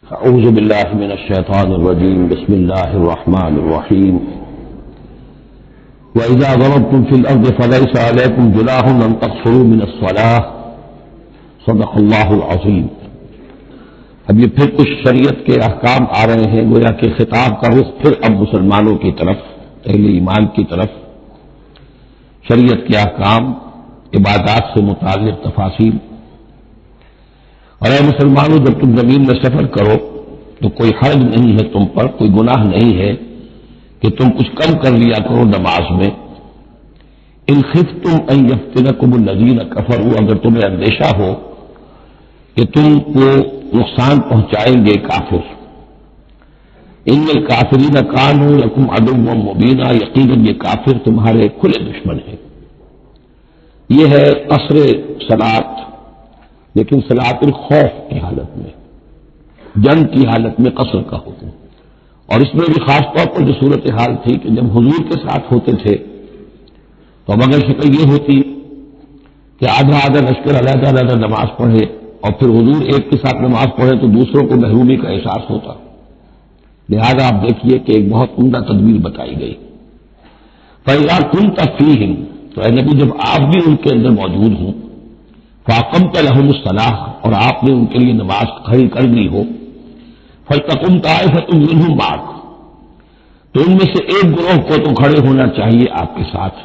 اعوذ باللہ من الشیطان الرجیم بسم اللہ الرحمن الرحیم وَإِذَا ضَرَبْتُمْ فِي الْأَرْضِ فَلَيْسَ عَلَيْكُمْ جُنَاحٌ أَن تَقْصُرُوا مِنَ الصَّلَاةِ صدق اللہ العظیم۔ اب یہ پھر کچھ شریعت کے احکام آ رہے ہیں، گویا کہ خطاب کا رخ پھر اب مسلمانوں کی طرف، اہل ایمان کی طرف۔ شریعت کے احکام، عبادات سے متعلق تفاصیل۔ اور اے مسلمانوں، جب تم زمین میں سفر کرو تو کوئی حرج نہیں ہے تم پر، کوئی گناہ نہیں ہے کہ تم کچھ کم کر لیا کرو نماز میں۔ ان خفتم ان یفتنکم الذین کفروا، اگر تمہیں اندیشہ ہو کہ تم کو نقصان پہنچائیں گے کافر۔ ان الکافرین کانوا لکم عدوا مبینا، یقیناً یہ کافر تمہارے کھلے دشمن ہیں۔ یہ ہے قصر صلاۃ، لیکن صلاۃ الخوف کی حالت میں، جنگ کی حالت میں قصر کا حکم۔ اور اس میں بھی خاص طور پر جو صورتحال تھی کہ جب حضور کے ساتھ ہوتے تھے تو اب اگر شکل یہ ہوتی کہ آدھا آدھا لشکر علیحدہ علیحدہ نماز پڑھے اور پھر حضور ایک کے ساتھ نماز پڑھے تو دوسروں کو محرومی کا احساس ہوتا۔ لہذا آپ دیکھیے کہ ایک بہت عمدہ تدبیر بتائی گئی۔ فَإِذَا كُنْتَ فِيهِمْ، تو اے نبی جب آپ بھی ان کے اندر موجود ہوں، فَأَقَمْتَ لَهُمُ الصَّلَاةَ، اور آپ نے ان کے لیے نماز کھڑی کر دی ہو، فَلْتَقُمْ طَائِفَةٌ مِّنْهُمْ مَعَكَ، تو ان میں سے ایک گروہ کو تو کھڑے ہونا چاہیے آپ کے ساتھ،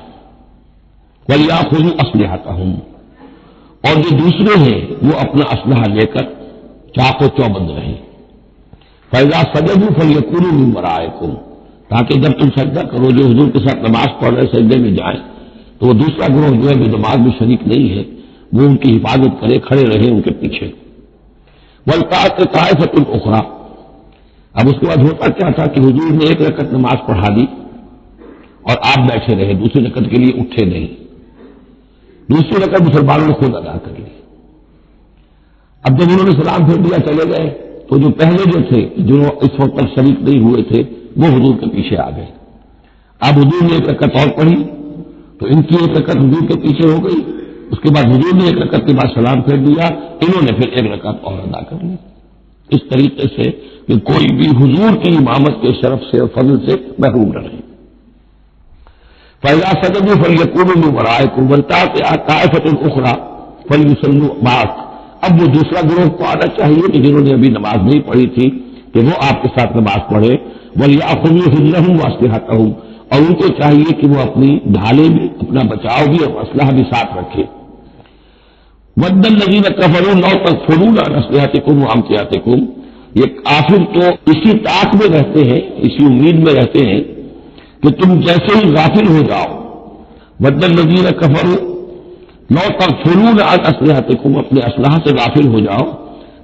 وَلْيَأْخُذُوا أَسْلِحَتَهُمْ، اور جو دوسرے ہیں وہ اپنا اسلحہ لے کر چاق و چوبند رہیں۔ فَإِذَا سَجَدُوا فَلْيَكُونُوا مِنْ وَرَائِكُمْ، تاکہ جب تم سجدہ کرو، جو حضور کے ساتھ نماز پڑھ رہے سجدے میں جائیں تو وہ دوسرا گروہ جو ہے جو نماز میں شریک نہیں ہے وہ ان کی حفاظت کرے، کھڑے رہے ان کے پیچھے۔ وَلْتَأْتِ طَائِفَةٌ أُخْرَىٰ، اب اس کے بعد ہوتا کیا تھا کہ حضور نے ایک رکعت نماز پڑھا دی اور آپ بیٹھے رہے، دوسری رکعت کے لیے اٹھے نہیں، دوسری رکعت مسلمانوں نے خود ادا کر لی۔ اب جب انہوں نے سلام پھیر دیا چلے گئے تو جو پہلے جو تھے جو اس وقت تک شریک نہیں ہوئے تھے وہ حضور کے پیچھے آ گئے۔ اب حضور نے ایک رکعت اور پڑھی تو ان کی ایک رکعت حضور کے پیچھے ہو گئی، اس کے بعد حضور نے ایک رکعت کے بعد سلام پھیر دیا، انہوں نے پھر ایک رکعت اور ادا کر لی، اس طریقے سے کہ کوئی بھی حضور کی امامت کے شرف سے اور فضل سے محروم نہ رہے۔ فَإِذَا سَجَدُوا فَلْيَكُونُوا مِنْ وَرَائِكُمْ وَلْتَأْتِ طَائِفَةٌ أُخْرَىٰ فَلْيُصَلُّوا مَعَكَ، اب وہ دوسرا گروہ کو آنا چاہیے کہ جنہوں نے ابھی نماز نہیں پڑھی تھی کہ وہ آپ کے ساتھ نماز پڑھے۔ وَلْيَأْخُذُوا حِذْرَهُمْ وَأَسْلِحَتَهُمْ، اور ان کو چاہیے کہ وہ اپنی ڈھالیں بھی، اپنا بچاؤ بھی اور اسلحہ بھی ساتھ رکھے۔ وَدَّ الَّذِينَ كَفَرُوا لَوْ تَكْفُرُونَ عَنْ أَسْلِحَتِكُمْ وَأَمْتِعَتِكُمْ، یہ کافر تو اسی طاق میں رہتے ہیں، اسی امید میں رہتے ہیں کہ تم جیسے ہی غافل ہو جاؤ۔ وَدَّ الَّذِينَ كَفَرُوا لَوْ تَغْفُلُونَ عَنْ أَسْلِحَتِكُمْ، اپنے اسلحہ سے غافل ہو جاؤ،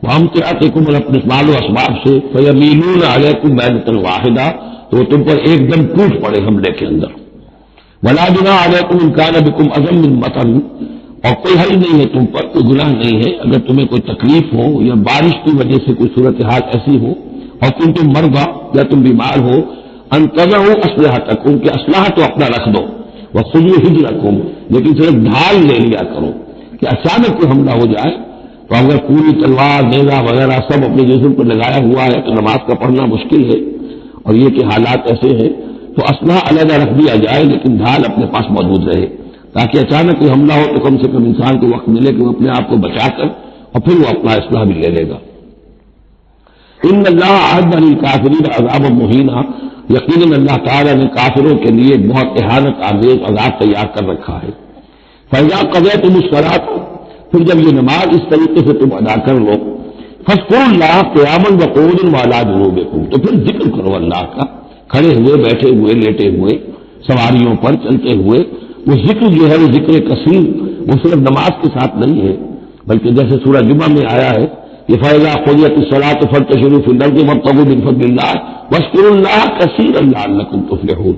وَأَمْتِعَتِكُمْ، اور اپنے مال و اسباب سے، فَيَمِيلُونَ عَلَيْكُمْ مَيْلَةً وَاحِدَةً، تو وہ تم پر ایک دم ٹوٹ پڑے حملے کے اندر۔ وَلَا جُنَاحَ عَلَيْكُمْ إِن كَانَ بِكُمْ أَذًى مِّن مَطَرٍ، اور کوئی حرج نہیں ہے تم پر، کوئی گناہ نہیں ہے اگر تمہیں کوئی تکلیف ہو یا بارش کی وجہ سے کوئی صورتحال ایسی ہو، اور کنتم مرضی، یا تم بیمار ہو، ان تضعوا اسلحتکم، کہ اسلحہ تو اپنا رکھ دو، وخذوا حذرکم، لیکن صرف ڈھال لے لیا کرو کہ اچانک کوئی حملہ ہو جائے تو اگر پوری تلوار نیزہ وغیرہ سب اپنے جسم پر لگایا ہوا ہے تو نماز کا پڑھنا مشکل ہے، اور یہ کہ حالات ایسے ہیں تو اسلحہ علیحدہ رکھ دیا جائے لیکن ڈھال اپنے پاس موجود رہے، تاکہ اچانک کوئی حملہ ہو تو کم سے کم انسان کو وقت ملے کہ وہ اپنے آپ کو بچا کر اور پھر وہ اپنا اسلحہ بھی لے لے گا۔ ان اللہ اعد للکافرین عذابا مہینا، یقیناً اللہ تعالیٰ نے کافروں کے لیے بہت اہانت آمیز عذاب تیار کر رکھا ہے۔ فَإِذَا قَضَيْتُمُ الصَّلَاةَ، پھر جب یہ نماز اس طریقے سے تم ادا کر لو، فاذکروا اللہ قیاما وقعودا وعلی جنوبکم، تو پھر ذکر کرو اللہ کا، کھڑے ہوئے، بیٹھے ہوئے، لیٹے ہوئے، سواریوں پر چلتے ہوئے۔ وہ ذکر جو ہے وہ ذکر کثیر، وہ صرف نماز کے ساتھ نہیں ہے بلکہ جیسے سورہ جمعہ میں آیا ہے کہ فَإِذَا قُضِيَتِ الصَّلَاةُ فَانتَشِرُوا فِي الْأَرْضِ وَابْتَغُوا مِن فَضْلِ اللَّهِ وَاذْكُرُوا اللَّهَ كَثِيرًا لَعَلَّكُمْ تُفْلِحُونَ،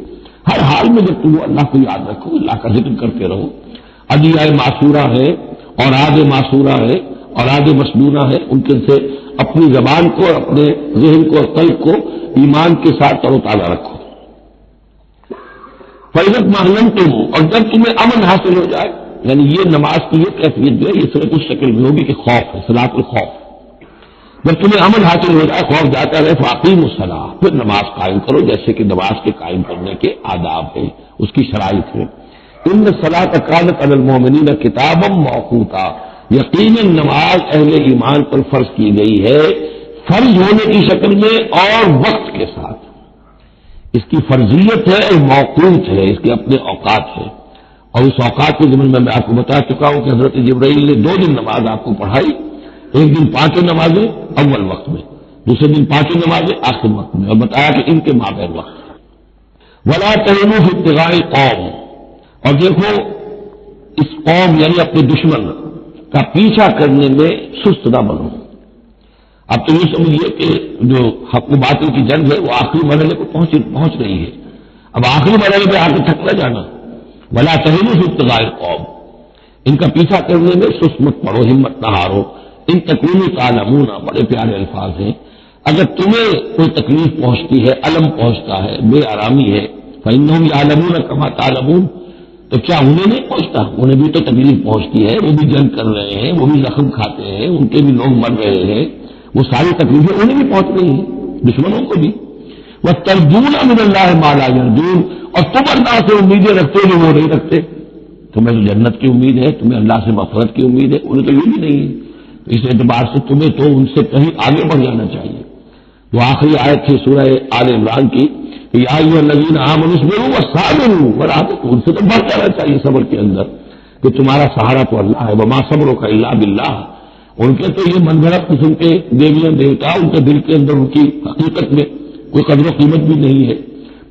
ہر حال میں جب تم اللہ کو یاد رکھو، اللہ کا ذکر کرتے رہو۔ ادعیہ معصورہ ہے اور آد معصورہ ہے اور آد مسنونہ ہے، ان کے سے اپنی زبان کو، اپنے ذہن کو اور قلب کو ایمان کے ساتھ تر و تازہ رکھو۔ فَإِذَا اطْمَأْنَنْتُمْ، اور جب تمہیں امن حاصل ہو جائے، یعنی یہ نماز کی یہ کیفیت جو ہے یہ صرف اس شکل میں ہوگی کہ خوف ہے، صلاۃ الخوف، جب تمہیں امن حاصل ہو جائے، خوف جاتا رہے، فاقیموا الصلاۃ، پھر نماز قائم کرو جیسے کہ نماز کے قائم کرنے کے آداب ہیں، اس کی شرائط ہے۔ ان الصلاۃ کانت علی المؤمنین کتابا موقوتا، یقیناً نماز اہل ایمان پر فرض کی گئی ہے، فرض ہونے کی شکل میں اور وقت کے ساتھ۔ اس کی فرضیت ہے اور موقوت ہے، اس کے اپنے اوقات ہے، اور اس اوقات کے ضمن میں آپ کو بتا چکا ہوں کہ حضرت جبرائیل نے 2 دن نماز آپ کو پڑھائی، ایک دن 5 نمازیں اول وقت میں، دوسرے دن 5 نمازیں آخر وقت میں، اور بتایا کہ ان کے مابین وقت ہے۔ ولا تہنوا فی ابتغاء القوم، اور دیکھو اس قوم یعنی اپنے دشمن کا پیچھا کرنے میں سست نہ بنو۔ اب تو یہ سمجھیے کہ جو حق و باطل کی جنگ ہے وہ آخری مرحلے کو پہنچ رہی ہے، اب آخری مرحلے پہ آ کے تھک نہ جانا۔ ولا تہنوا فی ابتغاء القوم، ان کا پیچھا کرنے میں سست مت پڑو، ہمت نہ ہارو۔ ان تکونوا تعلمون، بڑے پیارے الفاظ ہیں، اگر تمہیں کوئی تکلیف پہنچتی ہے، الم پہنچتا ہے، بے آرامی ہے، فإنہم یعلمون کما تعلمون، تو کیا انہیں نہیں پہنچتا؟ انہیں بھی تو تکلیف پہنچتی ہے، وہ بھی جنگ کر رہے ہیں، وہ بھی زخم کھاتے ہیں، ان کے بھی لوگ مر رہے ہیں، وہ ساری تکلیفیں انہیں بھی پہنچ رہی ہیں، دشمنوں کو بھی۔ وَتَرْجُونَ مِنَ اللَّهِ مَا لَا يَرْجُونَ، اور تم اللہ سے امیدیں رکھتے جو وہ نہیں رکھتے، تمہیں تو جنت کی امید ہے، تمہیں اللہ سے مغفرت کی امید ہے، انہیں تو یہ بھی نہیں ہے، تو اس اعتبار سے تمہیں تو ان سے کہیں آگے بڑھ جانا چاہیے۔ وہ آخری آیت تھی سورہ آل عمران کی، یا ایھا الذین آمنوا اصبروا وصابروا ورابطوا، ان سے تو بڑھ جانا چاہیے صبر کے اندر کہ تمہارا سہارا تو اللہ ہے، وما صبرک الا باللہ۔ ان کے تو یہ من گھڑت قسم کے دیویاں دیوتا، ان کے دل کے اندر ان کی حقیقت میں کوئی قدر و قیمت بھی نہیں ہے،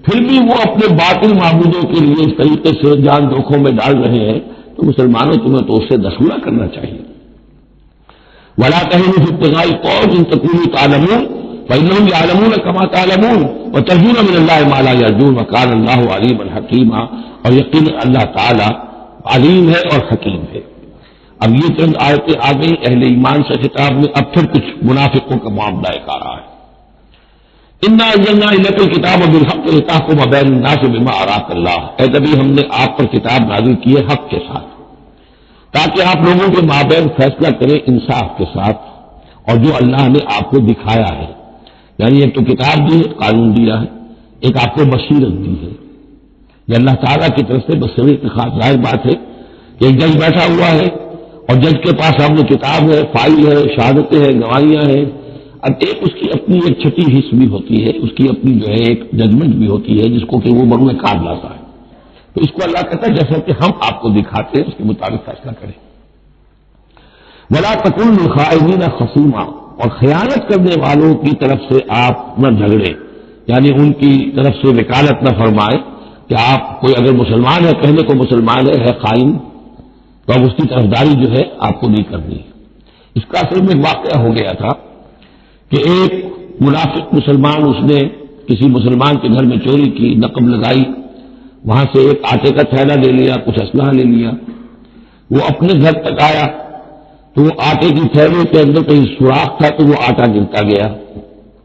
پھر بھی وہ اپنے باطل معبودوں کے لیے اس طریقے سے جان دھوکھوں میں ڈال رہے ہیں، تو مسلمانوں تمہیں تو اس سے دشمنا کرنا چاہیے۔ ولا تہنوا فی ابتغاء القوم ان تکونوا تعلمون فإنهم يعلمون كما تعلمون وترجون من الله ما لا يرجون وكان الله عليما حكيما، اور یقین اللہ تعالی علیم ہے اور حکیم ہے۔ اب یہ چند آیتیں آ گئی اہل ایمان سے خطاب میں، اب پھر کچھ منافقوں کا معاملہ ایک آ رہا ہے۔ انا انزلنا الیک الکتاب بالحق لتحکم بین الناس بما اراک اللہ، اے نبی ہم نے آپ پر کتاب نازل کی ہے حق کے ساتھ، تاکہ آپ لوگوں کے مابین فیصلہ کریں انصاف کے ساتھ، اور جو اللہ نے آپ کو دکھایا ہے، یعنی ایک تو کتاب دی ہے، قانون دیا ہے، ایک آپ کو بصیرت دی ہے، یہ اللہ تعالیٰ کی طرف سے بصیرت کی خاص ظاہر بات ہے کہ ایک جج بیٹھا ہوا ہے اور جج کے پاس سامنے کتاب ہے، فائل ہے، شہادتیں ہیں، گواہیاں ہیں، اب ایک اس کی اپنی ایک چھٹی حص بھی ہوتی ہے، اس کی اپنی جو ہے ایک ججمنٹ بھی ہوتی ہے جس کو کہ وہ بروئے کار لاتا ہے، تو اس کو اللہ کہتا ہے جیسا کہ ہم آپ کو دکھاتے ہیں اس کے مطابق فیصلہ کریں۔ ولا تکن للخائنین خصیما، اور خیانت کرنے والوں کی طرف سے آپ نہ جھگڑے، یعنی ان کی طرف سے وکالت نہ فرمائے کہ آپ کوئی اگر مسلمان ہے، کہنے کو مسلمان ہے خائن، تو اب اس کی طرفداری جو ہے آپ کو نہیں کرنی ہے۔ اس کا اصل میں ایک واقعہ ہو گیا تھا کہ ایک منافق مسلمان، اس نے کسی مسلمان کے گھر میں چوری کی، نقب لگائی، وہاں سے ایک آٹے کا تھیلا لے لیا، کچھ اسلحہ لے لیا، وہ اپنے گھر تک آیا تو وہ آٹے کی تھیلے کے اندر کہیں سوراخ تھا تو وہ آٹا گرتا گیا،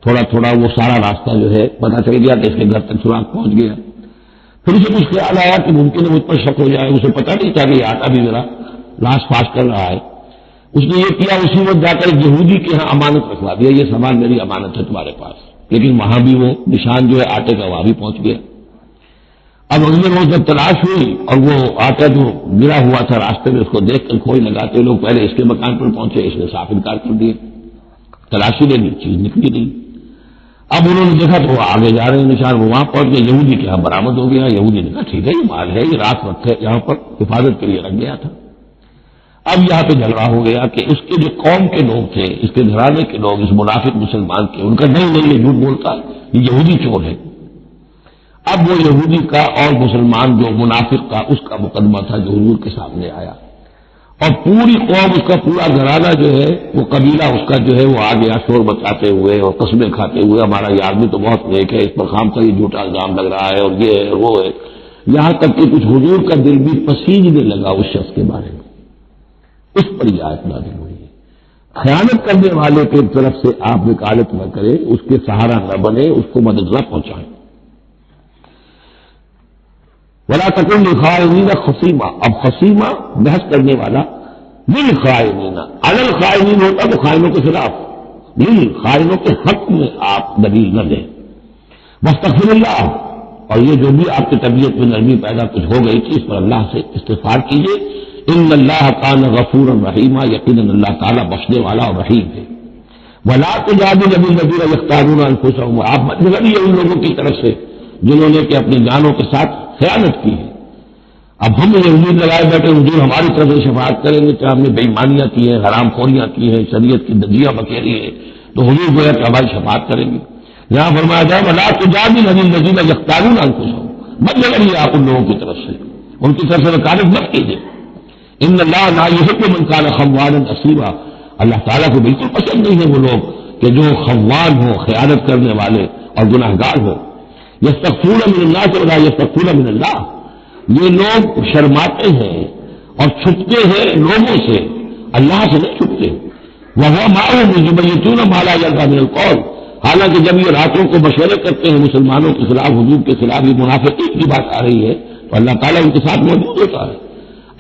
تھوڑا تھوڑا وہ سارا راستہ جو ہے پتہ چل گیا کہ اس کے گھر تک سوراخ پہنچ گیا۔ پھر اسے کچھ خیال آیا کہ ممکن ہے مجھ پر شک ہو جائے، اسے پتہ نہیں تھا کہ یہ آٹا بھی ذرا لاش پاش کر رہا ہے، اس نے یہ کیا اسی وقت جا کر یہودی کے ہاں امانت رکھوا دیا، یہ سامان میری امانت ہے تمہارے پاس، لیکن وہاں بھی وہ نشان جو ہے آٹے کا وہاں بھی پہنچ گیا۔ اب اگلے روز جب تلاش ہوئی اور وہ آٹا جو گرا ہوا تھا راستے میں اس کو دیکھ کر کھوئی لگاتے لوگ پہلے اس کے مکان پر پہنچے، اس نے صاف انکار کر دیا، تلاشی لے لی، چیز نکلی نہیں۔ اب انہوں نے دیکھا تو وہ آگے جا رہے ہیں نشان، وہ وہاں پہنچ گئے، یہودی کے یہاں برآمد ہو گیا، یہودی نے کہا ٹھیک ہے یہ مال ہے، یہ رات وقت ہے یہاں پر حفاظت کے لیے رکھ گیا تھا۔ اب یہاں پہ جھگڑا ہو گیا کہ اس کے جو قوم کے لوگ تھے، اس کے گھرانے کے لوگ، اس منافق مسلمان کے، ان کا نہیں یہ جھوٹ بولتا ہے، یہ یہودی چور ہے۔ اب وہ یہودی کا اور مسلمان جو منافق کا اس کا مقدمہ تھا جو حضور کے سامنے آیا، اور پوری قوم، اس کا پورا گھرانہ جو ہے، وہ قبیلہ اس کا جو ہے وہ آ گیا شور مچاتے ہوئے اور قسمیں کھاتے ہوئے، ہمارا یہ آدمی تو بہت نیک ہے، اس پر خام کا یہ جھوٹا الزام لگ رہا ہے اور یہ ہے وہ ہے، یہاں تک کہ کچھ حضور کا دل بھی پسیجنے لگا اس شخص کے بارے میں۔ اس پر یہ آیت نازل ہوئی ہے، خیانت کرنے والے کی طرف سے آپ وکالت نہ کریں، اس کے سہارا نہ بنے، اس کو مدد نہ پہنچائیں۔ ولا تکن للخائنین خصیما، اب خصیما بحث کرنے والا، للخائنین، علی الخائنین ہوتا تو خائنوں کے خلاف، خائنوں کے حق میں آپ دلیل نہ دیں. واستغفر اللہ، اور یہ جو بھی آپ کی طبیعت میں نرمی پیدا کچھ ہو گئی تھی اس پر اللہ سے استغفار کیجیے. ان اللہ کان غفورا رحیما، یقیناً اللہ تعالیٰ بخشنے والا اور رحیم ہے. ولا تجادلوا الذین یختارون انفسهم، آپ مت جھگڑیے ان لوگوں کی طرف سے جنہوں نے کہ اپنی جانوں کے ساتھ خیانت کی ہے. اب ہم یہ امید لگائے بیٹھے حضور ہماری طرف سے شفاعت کریں گے کہ ہم نے بے ایمانیاں کی ہیں، حرام خوریاں کی ہیں، شریعت کی دجیاں بکھیری ہیں، تو حضور گویا کہ ہماری شفاعت کریں گے. یہاں فرمایا جائے ولا تجادلوا الذین یختارون انفسهم، مت جھگڑیے آپ ان لوگوں کی طرف سے، ان کی طرف سے وکالت مت کیجیے. ان اللہ لا یحب من کان خوانا اثیما، اللہ تعالیٰ کو بالکل پسند نہیں ہے وہ لوگ کہ جو خوان ہو، خیانت کرنے والے اور گناہ گار ہو. یستخفون من الناس ولا یستخفون من اللہ، یہ لوگ شرماتے ہیں اور چھپتے ہیں لوگوں سے، اللہ سے نہیں چھپتے. وَهُوَ مَعَهُمْ يُبَيِّتُونَ مَا لَا يَرْضَىٰ مِنَ الْقَوْلِ، حالانکہ جب یہ راتوں کو مشورے کرتے ہیں مسلمانوں کے خلاف، حضور کے خلاف، یہ منافقین کی بات آ رہی ہے تو اللہ تعالیٰ ان کے ساتھ موجود ہوتا ہے.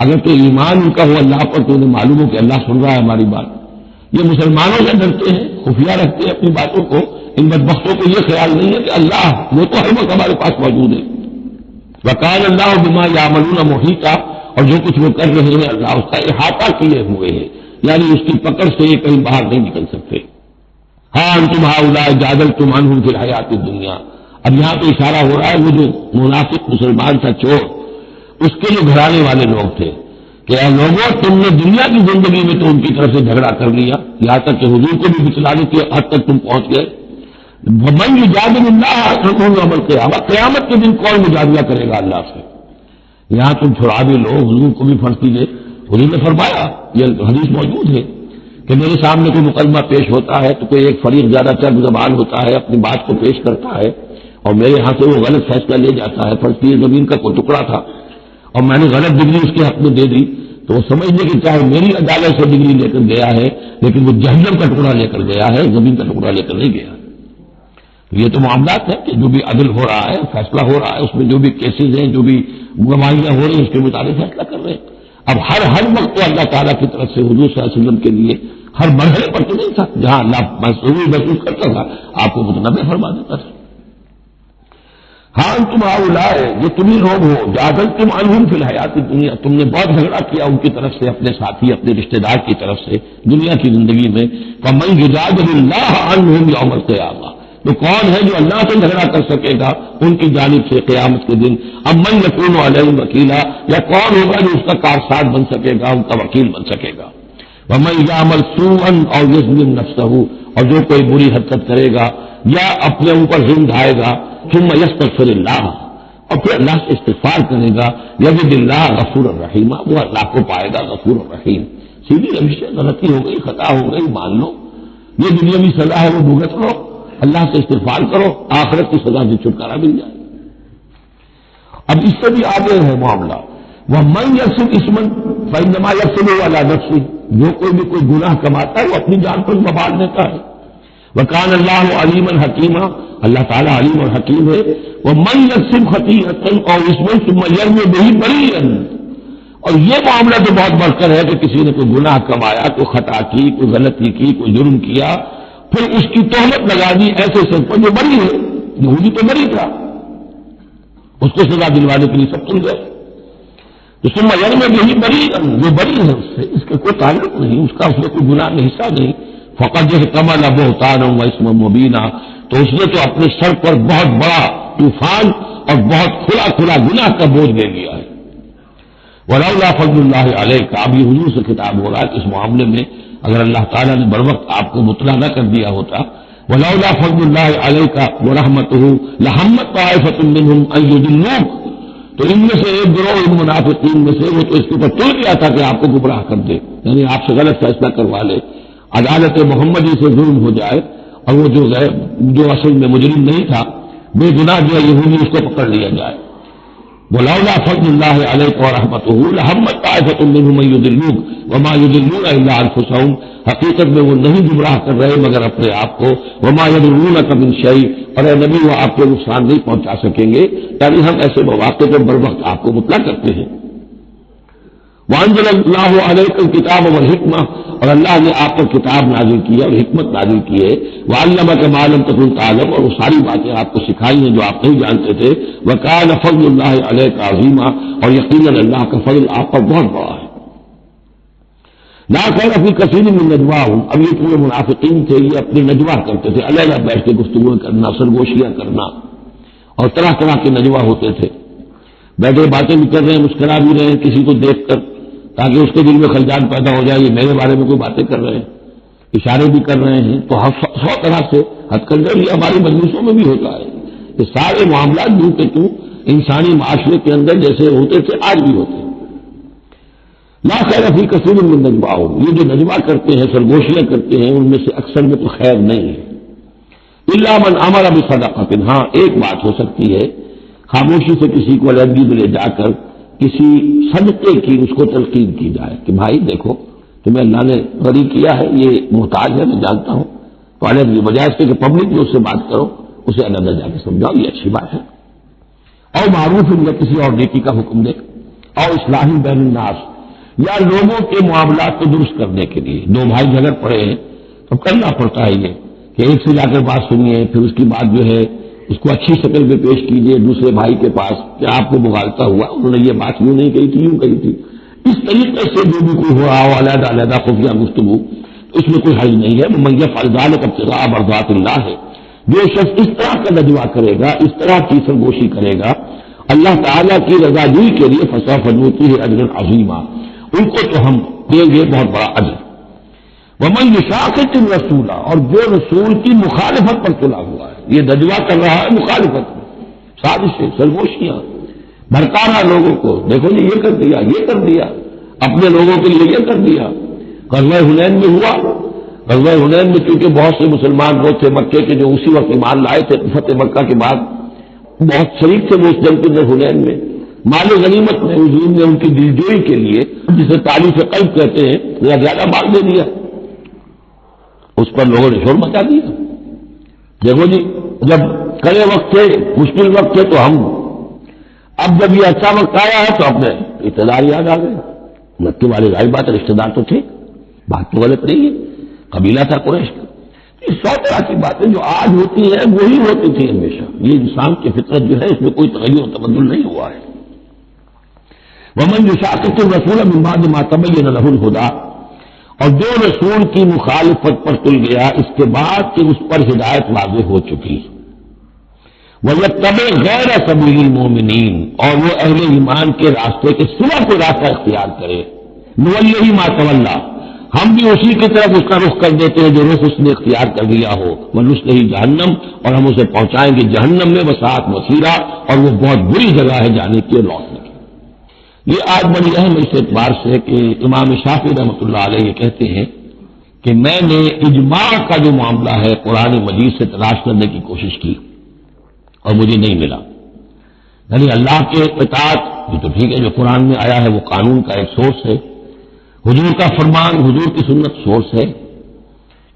اگر تو ایمان ان کا ہو اللہ پر تو انہیں معلوم ہو کہ اللہ سن رہا ہے ہماری بات. یہ مسلمانوں سے ڈرتے ہیں، خفیہ رکھتے ہیں اپنی باتوں کو. ان بدبختوں کو یہ خیال نہیں ہے کہ اللہ وہ تو ہر وقت ہمارے پاس موجود ہے. وَقَالَ اللَّهُ بِمَا يَعْمَلُونَ مُحِيطًا، اور جو کچھ وہ کر رہے ہیں اللہ اس کا احاطہ کیے ہوئے ہیں، یعنی اس کی پکڑ سے یہ کہیں باہر نہیں نکل سکتے. ہاں انتم ہؤلاء جادلتم عنہم فی الحیات الدنیا، اب یہاں تو اشارہ ہو رہا ہے وہ جو منافق مسلمان تھا چور، اس کے جو گھرانے والے لوگ تھے کہ اے لوگوں تم نے دنیا کی زندگی میں تو ان کی طرف سے جھگڑا کر لیا، یہاں تک کہ حضور کو بھی بچلانے کی حد تک تم پہنچ گئے. وَمَن يُجَادِلُ اللَّهَ يَوْمَ الْقِيَامَةِ، قیامت کے دن کون مجادلہ کرے گا اللہ سے. یہاں تم چھڑا بھی لو، حضور کو بھی فرض کیجیے. حضور نے فرمایا، یہ حدیث موجود ہے کہ میرے سامنے کوئی مقدمہ پیش ہوتا ہے تو کوئی ایک فریق زیادہ چرب زبان ہوتا ہے، اپنی بات کو پیش کرتا ہے اور میرے ہاں سے وہ غلط فیصلہ لے جاتا ہے. فرض کیجیے زمین کا کوئی ٹکڑا تھا اور میں نے غلط ڈگری اس کے حق میں دے دی، تو وہ سمجھ لے کہ چاہے میری عدالت سے ڈگری لے کر گیا ہے لیکن وہ جہنم کا ٹکڑا لے کر گیا ہے، زمین کا ٹکڑا لے کر نہیں گیا. یہ تو معاملات ہیں کہ جو بھی عدل ہو رہا ہے، فیصلہ ہو رہا ہے، اس میں جو بھی کیسز ہیں، جو بھی گواہیاں ہو رہی ہیں، اس کے مطابق فیصلہ کر رہے ہیں. اب ہر وقت تو اللہ تعالیٰ کی طرف سے حضور صلی اللہ علیہ وسلم کے لیے ہر مرحلے پر تو نہیں تھا، جہاں اللہ محسوس کرتا تھا آپ کو متنبع فرما دیتا تھا. ہاں تم ہؤلاء، یہ تمہیں لوگ ہو جادلتم عنہم فی الحیات الدنیا، تم نے بہت جھگڑا کیا ان کی طرف سے، اپنے ساتھی اپنے رشتہ دار کی طرف سے دنیا کی زندگی میں. فمن یجادل اللہ عنہم یوم القیامہ، تو کون ہے جو اللہ سے جھگڑا کر سکے گا ان کی جانب سے قیامت کے دن. اب من یکون علیہم وکیلا، یا کون ہوگا جو اس کا کارساز بن سکے گا، ان کا وکیل بن سکے گا. ومن یعمل سوءا او یظلم نفسہ، اور جو کوئی بری حرکت کرے گا یا اپنے اوپر ظلم ڈھائے گا، ثم یستغفر اللہ، اور پھر اللہ سے استغفار کرے گا، یجد اللہ غفور الرحیم، وہ اللہ کو پائے گا غفور الرحیم. سیدھی روش سے غلطی ہو گئی، خطا ہو گئی، مان لو، یہ دنیاوی سزا ہے وہ بھگت لو، اللہ سے استغفار کرو، آخرت کی سزا سے چھٹکارا مل جائے. اب اس سے بھی آگے ہے معاملہ. وَمَن يَكْسِبْ إِثْمًا فَإِنَّمَا يَكْسِبُهُ عَلَىٰ نَفْسِهِ، جو کوئی بھی کوئی گناہ کماتا ہے وہ اپنی جان پر وبال دیتا ہے. وَكَانَ اللَّهُ عَلِيمًا حَكِيمًا، اللہ تعالیٰ علیم اور حکیم ہے. وَمَن يَكْسِبْ خَطِيئَةً أَوْ إِثْمًا ثُمَّ يَرْمِ بِهِ بَرِيئًا، اور یہ معاملہ تو بہت بڑھ کر ہے کہ کسی نے کوئی گناہ کمایا، کوئی خطا کی، کوئی غلطی کی، کوئی جرم کیا، پھر اس کی تہمت لگا دی ایسے شخص پر جو بری ہے. یہودی تو بری تھا، اس کو سزا دلوانے کے لیے سب تم گئے. تو ثم یرم بہ بریئا، جو بری ہے اس سے اس کا کوئی تعلق نہیں، اس کا اس میں کوئی گناہ میں حصہ نہیں. فقد احتمل بہتانا واثما مبینا، تو اس نے تو اپنے سر پر بہت بڑا طوفان اور بہت کھلا گناہ کا بوجھ لے لیا ہے. ولولا فضل اللہ علیک، اب یہ حضور سے خطاب ہو رہا ہے کہ اس معاملے میں اگر اللہ تعالیٰ نے بروقت آپ کو مطلع نہ کر دیا ہوتا، ولولا فضل اللہ علیک ورحمتہ لہمت طائفۃ منہم ان یضلوک، تو ان میں سے ایک گروہ ان منافقین میں سے وہ تو اس کے اوپر تل گیا تھا کہ آپ کو گمراہ کر دے، یعنی آپ سے غلط فیصلہ کروا لے، عدالت محمدی سے ظلم ہو جائے، اور وہ جو اصل میں مجرم نہیں تھا، بے گناہ جو یہودی، اس کو پکڑ لیا جائے. ولولا فضل اللہ علیک ورحمتہ لہمت طائفۃ منہم ان یضلوک وما یضلون الا انفسہم، حقیقت میں وہ نہیں گمراہ کر رہے مگر اپنے آپ کو. وما یضرونک من شیء، اور اے نبی وہ آپ کو نقصان نہیں پہنچا سکیں گے، یعنی ہم ایسے مواقع پر بر وقت آپ کو مطلع کرتے ہیں. وانزل اللہ علیکم الکتاب والحکمہ، اور اللہ نے آپ پر کتاب نازل کی ہے اور حکمت نازل کی ہے، وعلمک ما لم تکن تعلم، اور وہ ساری باتیں آپ کو سکھائی ہیں جو آپ نہیں جانتے تھے، وکان فضل اللہ علیک عظیما، اور یقیناً اللہ کا فضل آپ پر بہت بڑا ہے۔ لا خیر فی کثیر من نجواہم، اب یہ پورے منافقین تھے، یہ اپنے نجوا کرتے تھے، علیحدہ بیٹھ کے گفتگو کرنا، سرگوشیاں کرنا، اور طرح طرح کے نجوا ہوتے تھے، بیٹھے باتیں بھی کر رہے ہیں، مسکرا بھی رہے ہیں کسی کو دیکھ کر، تاکہ اس کے دل میں خلجان پیدا ہو جائے، یہ میرے بارے میں کوئی باتیں کر رہے ہیں، اشارے بھی کر رہے ہیں، تو 100 طرح سے ہتھ کنڈے یہ ہماری مجلسوں میں بھی ہوتا ہے۔ یہ سارے معاملات جو کہ انسانی معاشرے کے اندر جیسے ہوتے تھے آج بھی ہوتے ہیں۔ لا خیر فی کثیر من نجواہم، یہ جو نجوا کرتے ہیں، سرگوشیاں کرتے ہیں، ان میں سے اکثر میں تو خیر نہیں ہے۔ الا من امر بصدقۃ، ہاں ایک بات ہو سکتی ہے، خاموشی سے کسی کو علیحدگی میں لے جا کر کسی صدقے کی اس کو تلقین کی جائے کہ بھائی دیکھو تمہیں اللہ نے غنی کیا ہے، یہ محتاج ہے میں جانتا ہوں، تو علیحدگی بجائے اس کے کہ پبلک میں اس سے بات کرو، اسے علیحدہ جا کے سمجھاؤ، یہ اچھی بات ہے۔ اور معروف یا کسی اور نیکی کا حکم دے، اور اصلاح بین الناس، یا لوگوں کے معاملات کو درست کرنے کے لیے دو بھائی جھگڑ پڑے ہیں تو کرنا پڑتا ہے یہ کہ ایک سے جا کر بات سنیے، پھر اس کی بات جو ہے اس کو اچھی شکل میں پیش کیجیے دوسرے بھائی کے پاس کہ آپ کو مغالطہ ہوا، انہوں نے یہ بات یوں نہیں کہی تھی، یوں کہی تھی۔ اس طریقے سے جو بھی کوئی ہو رہا ہو علیحدہ علیحدہ خفیہ گفتگو، اس میں کوئی حل نہیں ہے۔ من یفعل ذلک ابتغاء مرضات اللہ ہے، جو شخص اس طرح کا نجوا کرے گا، اس طرح کی سرگوشی کرے گا اللہ تعالیٰ کی رضاجوئی کے لیے، فسوف نؤتیہ اجرا عظیما، ان کو تو ہم دیں گے بہت بڑا اجر۔ ومن یشاقق الرسول، اور جو رسول کی مخالفت پر تلا ہوا ہے، یہ نجوا کر رہا ہے مخالفت میں، سازشیں، سرگوشیاں، بھڑکا رہا لوگوں کو، دیکھو جی یہ کر دیا، یہ کر دیا، اپنے لوگوں کے لیے یہ کر دیا۔ غزوہ حنین میں ہوا، غزوہ حنین میں چونکہ بہت سے مسلمان وہ تھے مکے کے جو اسی وقت ایمان لائے تھے فتح مکہ کے بعد، بہت شریک تھے وہ اس جنگ کے اندر حنین میں، مال غنیمت میں حضور نے ان کی دلجوئی کے لیے، جسے تعلیف قلب کہتے ہیں، زیادہ مال دے دیا، اس پر لوگوں نے شور مچا دیا۔ دیکھو جی جب کڑے وقت تھے، مشکل وقت تھے تو ہم، اب جب یہ اچھا وقت آیا ہے تو اپنے رشتے دار یاد آ گئے۔ مکے والے ظاہر بات ہے رشتے دار تو تھے، بات تو غلط نہیں ہے، قبیلہ تھا قریش کا۔ یہ 100 طرح کی باتیں جو آج ہوتی ہیں وہی ہوتی تھی ہمیشہ، یہ انسان کی فطرت جو ہے اس میں کوئی تغیر و تبدل نہیں ہوا ہے۔ ومن یشاقق الرسول من بعد ما تبین له الهدى، اور جو رسول کی مخالفت پر تل گیا اس کے بعد کہ اس پر ہدایت واضح ہو چکی، وَيَتَّبِعْ غَيْرَ سَبِيلِ الْمُؤْمِنِينَ، اور وہ اہل ایمان کے راستے کے سوا کوئی راستہ اختیار کرے، نُوَلِّهِ مَا تَوَلَّىٰ، ہم بھی اسی کی طرف اس کا رخ کر دیتے ہیں جو رخ اس نے اختیار کر لیا ہو، وَنُصْلِهِ جہنم، اور ہم اسے پہنچائیں گے جہنم میں، وَسَاءَتْ مَصِيرًا، اور وہ بہت بری جگہ ہے جانے کی اور لوٹنے کی۔ یہ آج بڑی اہم اس اعتبار سے کہ امام شافعی رحمۃ اللہ علیہ یہ کہتے ہیں کہ میں نے اجماع کا جو معاملہ ہے قرآن مجید سے تلاش کرنے کی کوشش کی اور مجھے نہیں ملا۔ یعنی اللہ کے اطاعت یہ تو ٹھیک ہے، جو قرآن میں آیا ہے وہ قانون کا ایک سورس ہے، حضور کا فرمان، حضور کی سنت سورس ہے،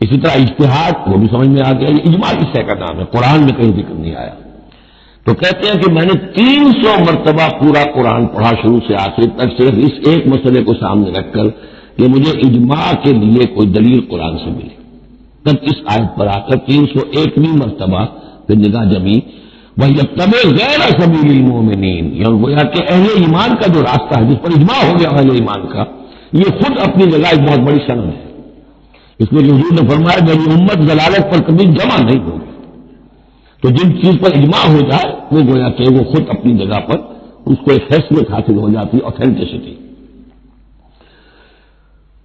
اسی طرح اجتہاد وہ بھی سمجھ میں آ گیا، یہ اجماع کس کا نام ہے، قرآن میں کہیں ذکر نہیں آیا۔ تو کہتے ہیں کہ میں نے 300 مرتبہ پورا قرآن پڑھا شروع سے آخر تک، صرف اس ایک مسئلے کو سامنے رکھ کر کہ مجھے اجماع کے لیے کوئی دلیل قرآن سے ملے، تب اس آیت پر آ کر 301ویں مرتبہ پھر نگاہ جمی، وَيَتَّبِعْ غَيْرَ سَبِيلِ الْمُؤْمِنِينَ، یعنی گویا کہ اہل ایمان کا جو راستہ ہے جس پر اجماع ہو گیا اہل ایمان کا، یہ خود اپنی جگہ ایک بہت بڑی شان ہے، اس لیے کہ حضور نے فرمایا میری امت ضلالت پر کبھی جمع نہیں ہوگی۔ تو جن چیز پر اجماع ہو جائے وہ گویا کہ وہ خود اپنی جگہ پر اس کو ایک حیثیت حاصل ہو جاتی ہے، اوتھینٹسٹی۔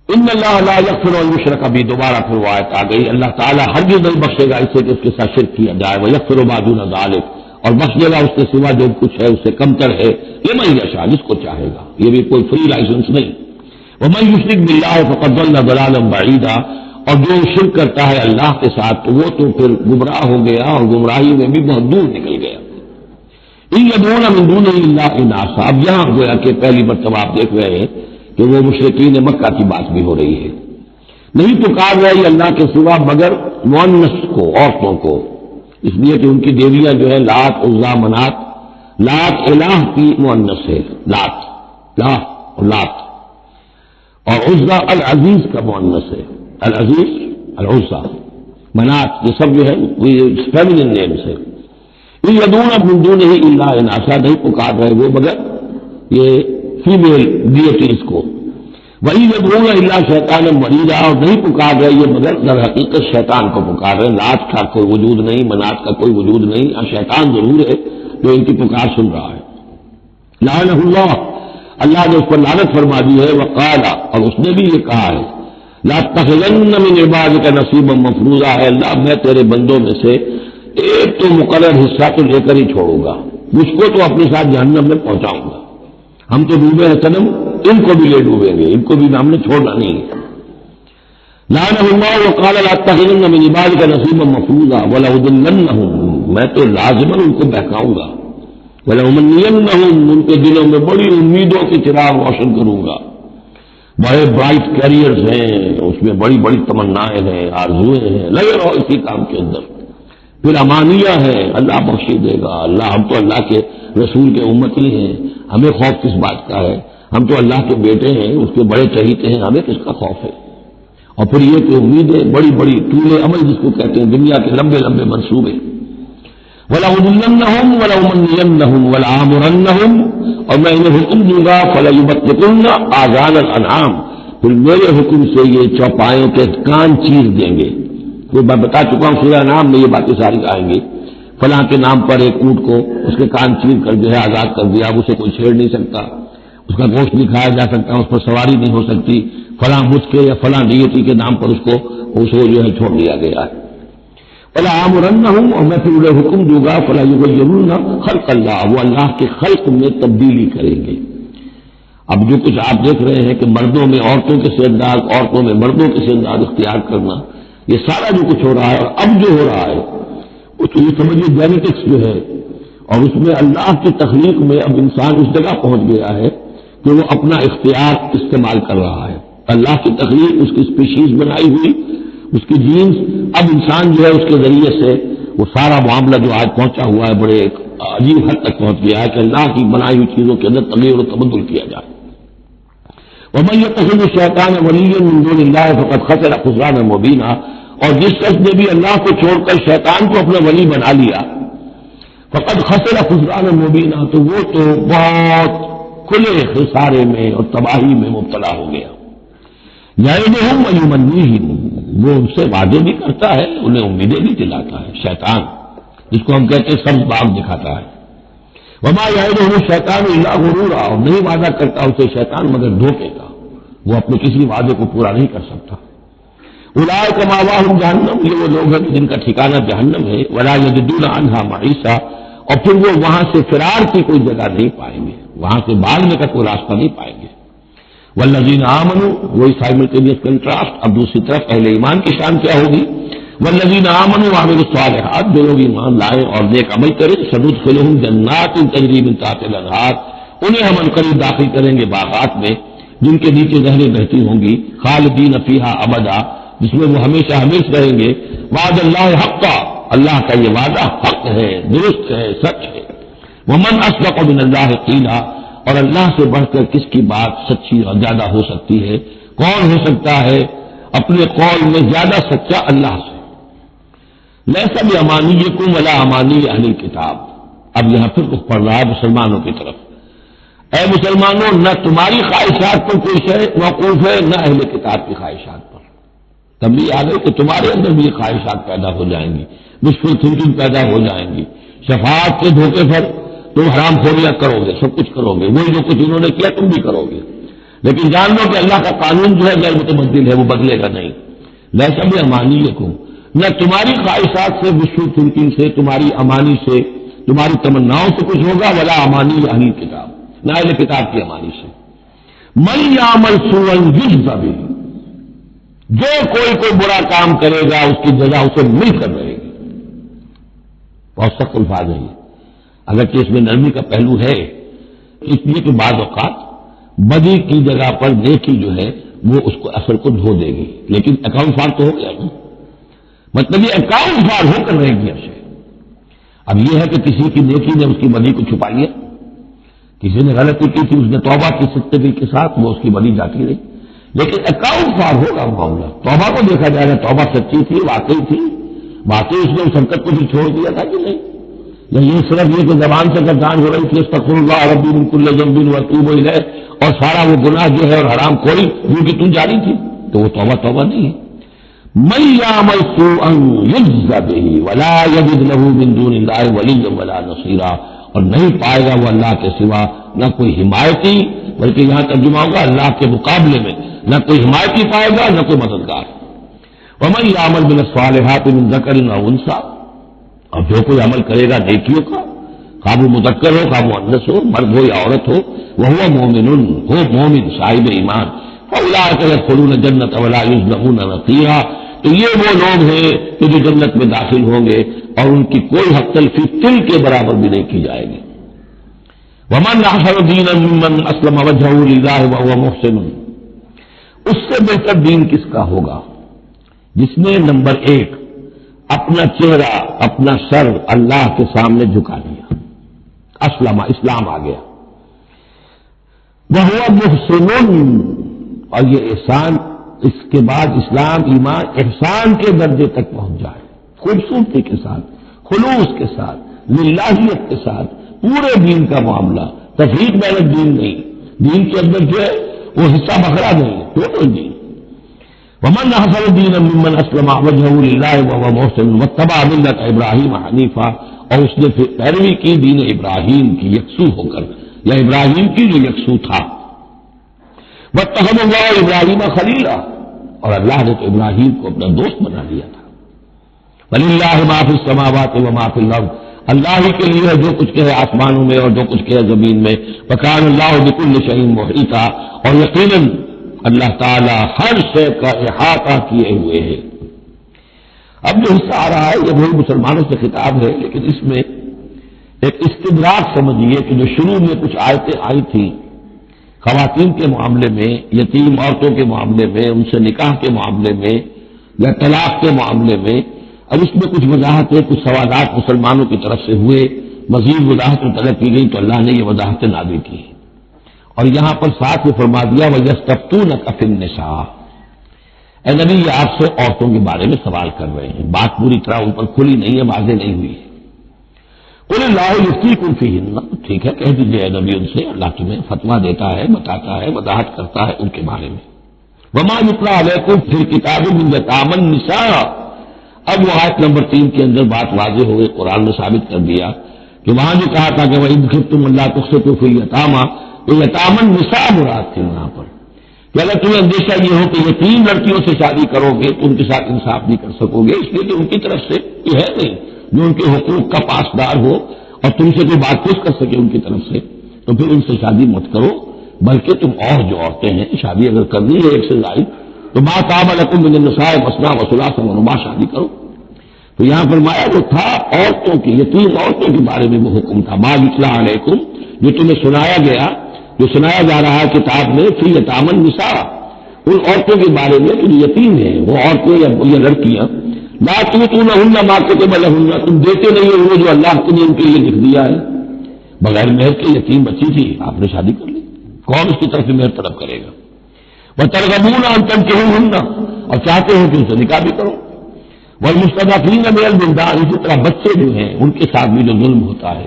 ان اللہ لا یغفر ان یشرک بہ، دوبارہ پھر وہ آیت آ گئی، اللہ تعالیٰ ہرگز نہیں بخشے گا اسے کہ اس کے ساتھ شرک کیا جائے، ویغفر ما دون ذلک، اور بخش دے گا اس کے سوا جو کچھ ہے اس سے کم تر ہے، لمن یشاء، جس کو چاہے گا، یہ بھی کوئی فری لائسنس نہیں۔ ومن یشرک باللہ فقد ضل ضلالا بعیدا، اور جو شرک کرتا ہے اللہ کے ساتھ تو وہ تو پھر گمراہ ہو گیا اور گمراہی میں بھی بہت دور نکل گیا۔ ان یدعون من دونہ الا اناثا، اب یہاں گویا کہ پہلی مرتبہ آپ دیکھ رہے ہیں کہ وہ مشرکین مکہ کی بات بھی ہو رہی ہے، نہیں پکار رہی اللہ کے سوا مگر مؤنث کو، عورتوں کو، اس لیے کہ ان کی دیویاں جو ہے لات، عزا، منات، لات الہ کی مؤنث ہے، لات، لا اور لات، اور عزا العزیز کا مؤنث ہے، العزیز العزا منات، یہ سب جو ہے فیمینن نیمز ہے۔ یدعون من دونہ الا اناثا، نہیں پکار رہے وہ مگر یہ فیمیل ڈیٹیز کو، وہی یدعون الا شیطانا مریدا، اور نہیں پکار رہے یہ مگر در حقیقت شیطان کو پکار رہے، لات کا کوئی وجود نہیں، منات کا کوئی وجود نہیں، شیطان ضرور ہے جو ان کی پکار سن رہا ہے۔ لعنہ اللہ، اللہ نے اس پر لعنت فرما دی ہے، وقال، اور اس نے بھی یہ کہا ہے، لا تخذن من عبادک نصیبا مفروضا، ہے اللہ میں تیرے بندوں میں سے ایک تو مقرر حصہ تو لے کر ہی چھوڑوں گا، مجھ کو تو اپنے ساتھ جہنم میں پہنچاؤں گا، ہم تو ڈوبے ہیں صنم، ان کو بھی لے ڈوبیں گے، ان کو بھی ہم نے چھوڑنا نہیں ہے۔ لعنہ اللہ وقال لا تخذن من عبادک نصیبا مفروضا ولأضلنهم، میں تو لازماً ان کو بہکاؤں گا، وَلَأُمَنِّيَنَّهُمْ، ان کے دلوں میں بڑی امیدوں کی چراغ روشن کروں گا، بڑے برائٹ کیریئرز ہیں، اس میں بڑی بڑی تمنائیں ہیں، آرزویں ہیں، لگے رہو اسی کام کے اندر، پھر امانیہ ہے، اللہ بخشی دے گا، اللہ، ہم تو اللہ کے رسول کے امتی ہیں، ہمیں خوف کس بات کا ہے، ہم تو اللہ کے بیٹے ہیں، اس کے بڑے چہیتے ہیں، ہمیں کس کا خوف ہے۔ اور پھر یہ کہ امیدیں بڑی بڑی طول عمل جس کو کہتے ہیں، دنیا کے لمبے لمبے منصوبے، وَلَأُضِلَّنَّهُمْ وَلَأُمَنِّيَنَّهُمْ وَلَآمُرَنَّهُمْ، اور میں انہیں حکم دوں گا، فَلَيُبَتِّكُنَّ آذَانَ الْأَنْعَامِ، پھر میرے حکم سے یہ چوپایوں کے کان چیر دیں گے۔ وہ میں بتا چکا ہوں سورہ انعام میں یہ باتیں ساری آئیں گی، فلاں کے نام پر ایک اونٹ کو اس کے کان چیر کر جو ہے آزاد کر دیا، اب اسے کوئی چھیڑ نہیں سکتا، اس کا گوشت نہیں کھایا جا سکتا، اس پر سواری نہیں ہو سکتی، فلاں مجھ کے یا فلاں نیتی کے نام پر اس کو جو ہے چھوڑ دیا گیا ہے۔ وَلَآمُرَنَّهُمْ، اور میں پھر انہیں حکم دوں گا، فَلَا يُغَيِّرُنَّ خَلْقَ اللَّهِ، وہ اللہ کے خلق میں تبدیلی کریں گے۔ اب جو کچھ آپ دیکھ رہے ہیں کہ مردوں میں عورتوں کے سے انداز، عورتوں میں مردوں کے سے انداز اختیار کرنا، یہ سارا جو کچھ ہو رہا ہے اور اب جو ہو رہا ہے وہ تو یہ سمجھیے جینیٹکس جو ہے، اور اس میں اللہ کی تخلیق میں اب انسان اس جگہ پہنچ گیا ہے کہ وہ اپنا اختیار استعمال کر رہا ہے۔ اللہ کی تخلیق، اس کی اسپیشیز بنائی ہوئی، اس کی جینز، اب انسان جو ہے اس کے ذریعے سے وہ سارا معاملہ جو آج پہنچا ہوا ہے بڑے ایک عجیب حد تک پہنچ گیا ہے کہ اللہ کی بنائی ہوئی چیزوں کے اندر تغیر و تبدل کیا جائے۔ وَمَن يَتَّخِذِ الشَّيْطَانَ وَلِيًّا مِن دُونِ اللَّهِ فَقَدْ خَسِرَ خُسْرَانًا مُبِينًا، اور جس شخص نے بھی اللہ کو چھوڑ کر شیطان کو اپنا ولی بنا لیا، فَقَدْ خَسِرَ خُسْرَانًا مُبِينًا، تو وہ تو بہت کھلے خسارے میں اور تباہی میں مبتلا ہو گیا۔ یعدہم ویمنیہم، وہ ان سے وعدے بھی کرتا ہے، انہیں امیدیں بھی دلاتا ہے، شیطان جس کو ہم کہتے ہیں سبز باغ دکھاتا ہے۔ وما یعدہم الشیطان الا غرورا، اور نہیں وعدہ کرتا اسے شیطان مگر دھوکے کا، وہ اپنے کسی وعدے کو پورا نہیں کر سکتا۔ اولئک مأواہم جہنم، یہ وہ لوگ ہیں جن کا ٹھکانہ جہنم ہے، ولا یجدون عنہا محیصا، اور پھر وہ وہاں سے فرار کی کوئی جگہ نہیں پائیں گے، وہاں سے بھاگنے کا کوئی راستہ نہیں پائیں گے۔ والذین آمنوا، وہی سائملٹینیس کنٹراسٹ، اب دوسری طرف اہل ایمان کی شان کیا ہوگی؟ والذین آمنوا وعملوا الصالحات، جو لوگ ایمان لائے اور نیک عمل کرے، سندخلہم جنات تجری من تحتہا الانہار، انہیں ہم عنقریب داخل کریں گے باغات میں جن کے نیچے نہریں بہتی ہوں گی، خالدین فیہا ابدا، جس میں وہ ہمیشہ ہمیشہ رہیں گے۔ وعد اللہ حقا، اللہ کا یہ وعدہ حق ہے، درست ہے، سچ ہے۔ ومن اصدق من اللہ قیلا، اور اللہ سے بڑھ کر کس کی بات سچی اور زیادہ ہو سکتی ہے؟ کون ہو سکتا ہے اپنے قول میں زیادہ سچا اللہ سے؟ لیس بامانیکم ولا امانی اہل الکتاب، اب یہاں پھر رخ پڑ رہا ہے مسلمانوں کی طرف۔ اے مسلمانوں، نہ تمہاری خواہشات پر کوئی شے موقوف ہے، نہ اہل کتاب کی خواہشات پر۔ تبلیغ آ گئی کہ تمہارے اندر بھی یہ خواہشات پیدا ہو جائیں گی، مشکل تھنکنگ پیدا ہو جائیں گی، شفاعت کے دھوکے پر تم حرام خوریاں کرو گے، سب کچھ کرو گے، وہی جو کچھ انہوں نے کیا تم بھی کرو گے، لیکن جان لو کہ اللہ کا قانون جو ہے غیر متبدل ہے، وہ بدلے گا نہیں۔ لیس بامانیکم، نہ تمہاری خواہشات سے، وشفل تھنکنگ سے، تمہاری امانی سے، تمہاری تمناؤں سے کچھ ہوگا، ولا امانی اہل کتاب، نہ اہل کتاب کی امانی سے۔ من یعمل سوءا یجز بہ، جو کوئی برا کام کرے گا اس کی جزا اسے مل کر رہے گی۔ بہت سخت الفاظ ہے یہ، اگرچہ اس میں نرمی کا پہلو ہے، اس لیے کہ بعض اوقات بدی کی جگہ پر نیکی جو ہے وہ اس کو اثر کو دھو دے گی، لیکن اکاؤنٹ فار تو ہو گیا نا، مطلب یہ اکاؤنٹ فار ہو کر رہے گی اسے۔ اب یہ ہے کہ کسی کی نیکی نے اس کی بدی کو چھپا لیا، کسی نے غلطی کی تھی، اس نے توبہ کی سچے دل کے ساتھ، وہ اس کی بدی جاتی رہی، لیکن اکاؤنٹ فار ہوگا معاملہ. توبہ کو دیکھا جائے گا توبہ سچی تھی، واقعی تھی، واقعی اس نے اس حرکت کو بھی چھوڑ دیا تھا کہ نہیں، یا یہ صرف یہ کہ زبان سے گردان ہو رہی تھی استغفر اللہ ربی من کل ذنب واتوب الیہ، اور سارا وہ گناہ جو ہے اور حرام خوری جو کہ تم جاری تھی، تو وہ توبہ نہیں ہے. من یعمل سوءا یجز بہ ولا یجد له من دون اللہ ولیا ولا نصیرا، اور نہیں پائے گا وہ اللہ کے سوا نہ کوئی حمایتی، بلکہ یہاں ترجمہ ہوگا اللہ کے مقابلے میں نہ کوئی حمایتی پائے گا نہ کوئی مددگار. ومن یعمل من الصالحات من ذکر او انثی، اور جو کوئی عمل کرے گا نیکیوں کا، خواہ وہ مذکر ہو خواہ مؤنث ہو، مرد ہو یا عورت ہو، وہو مومن، ہو مومن صاحب ایمان، فاولئک یدخلون الجنۃ ولا یظلمون نقیرا، تو یہ وہ لوگ ہیں کہ جو جنت میں داخل ہوں گے اور ان کی کوئی حق تلفی تل کے برابر بھی نہیں کی جائے گی. ومن احسن دینا ممن اسلم وجهه لله وهو محسن، اس سے بہتر دین کس کا ہوگا جس نے نمبر 1 اپنا چہرہ اپنا سر اللہ کے سامنے جھکا دیا، اسلم، اسلام آ گیا، وهو محسن، اور یہ احسان اس کے بعد اسلام ایمان احسان کے درجے تک پہنچ جائے، خوبصورتی کے ساتھ، خلوص کے ساتھ، للہیت کے ساتھ، پورے دین کا معاملہ، تفریق بین الدین نہیں، دین کے اندر جو ہے وہ حصہ بکھرا نہیں ہے، ٹوٹل دین. ومن احسن دینا ممن اسلم وجهه لله وهو محسن واتبع ملة ابراہیم حنیفا، اور اس نے پھر پیروی کی دین ابراہیم کی یکسو ہو کر، یا ابراہیم کی جو یکسو تھا. واتخذ اللہ ابراہیم خلیلا، اور اللہ نے تو ابراہیم کو اپنا دوست بنا لیا تھا. وللہ ما فی السماوات وما فی الارض، اللہ ہی کے لیے جو کچھ کہ ہے آسمانوں میں اور جو کچھ کہ ہے زمین میں. وکان اللہ بکل شیء محیطا، اور یقیناً اللہ تعالی ہر شے کا احاطہ کیے ہوئے ہے. اب جو حصہ آ رہا ہے یہ وہی مسلمانوں سے خطاب ہے، لیکن اس میں ایک استدراک سمجھیے کہ جو شروع میں کچھ آیتیں آئی تھیں خواتین کے معاملے میں، یتیم عورتوں کے معاملے میں، ان سے نکاح کے معاملے میں یا طلاق کے معاملے میں، اب اس میں کچھ وضاحتیں، کچھ سوالات مسلمانوں کی طرف سے ہوئے، مزید وضاحتیں طلب کی گئی تو اللہ نے یہ وضاحتیں نازل کی. اور یہاں پر ساتھ یہ فرما دیا وَيَسْتَفْتُونَكَ فِي النِّسَاءِ، اے نبی یہ آپ سے عورتوں کے بارے میں سوال کر رہے ہیں، بات پوری طرح ان پر کھلی نہیں ہے، واضح نہیں ہوئی ہے. قُلِ اللَّهُ يُفْتِيكُمْ فِيهِنَّ، ٹھیک ہے کہہ دیجیے اے نبی ان سے اللہ تمہیں فتویٰ دیتا ہے، بتاتا ہے، وضاحت کرتا ہے ان کے بارے میں. وَمَا يُتْلَىٰ عَلَيْكُمْ فِي الْكِتَابِ مِن يَتَامَى النِّسَاءِ، اب وہ آیت نمبر 3 کے اندر بات واضح ہو گئی، قرآن نے ثابت کر دیا کہ وہاں جو کہا تھا کہ وَإِنْ خِفْتُمْ أَلَّا تُقْسِطُوا فِي الْيَتَامَى، تو یتامى النساء مراد تھے وہاں پر، کہ اگر تمہیں اندیشہ یہ ہو کہ یتیم لڑکیوں سے شادی کرو گے تو ان کے ساتھ انصاف نہیں کر سکو گے، اس لیے کہ ان کی طرف سے یہ ہے نہیں جو ان کے حقوق کا پاسدار ہو اور تم سے کوئی بات پوچھ کر سکے ان کی طرف سے، تو پھر ان سے شادی مت کرو، بلکہ تم اور جو عورتیں ہیں شادی اگر کرنی ہے ایک سے زائد تو ما طاب لکم من النساء مثنی وثلاث ورباع، شادی کرو. تو یہاں فرمایا جو تھا عورتوں کی، یتیم عورتوں کے بارے میں وہ حکم تھا، ما یتلی علیکم، جو تمہیں سنایا گیا، جو سنایا جا رہا ہے کتاب میں، فی یتامى النساء، ان عورتوں کے بارے میں جو یتیم ہیں، وہ عورتیں یا لڑکیاں، لا تؤتونہن ما کتب لہن، تم دیتے نہیں ہو وہ جو اللہ نے ان کے لیے لکھ دیا ہے. بغیر مہر کے یتیم بچی تھی، آپ نے شادی کر لی، کون اس کی طرف سے مہر طلب کرے گا؟ وترغبون ان تنکحوہن، اور چاہتے ہو کہ ان سے نکاح بھی کرو. والمستضعفین من الولدان، اسی طرح بچے جو ہیں ان کے ساتھ بھی جو ظلم ہوتا ہے.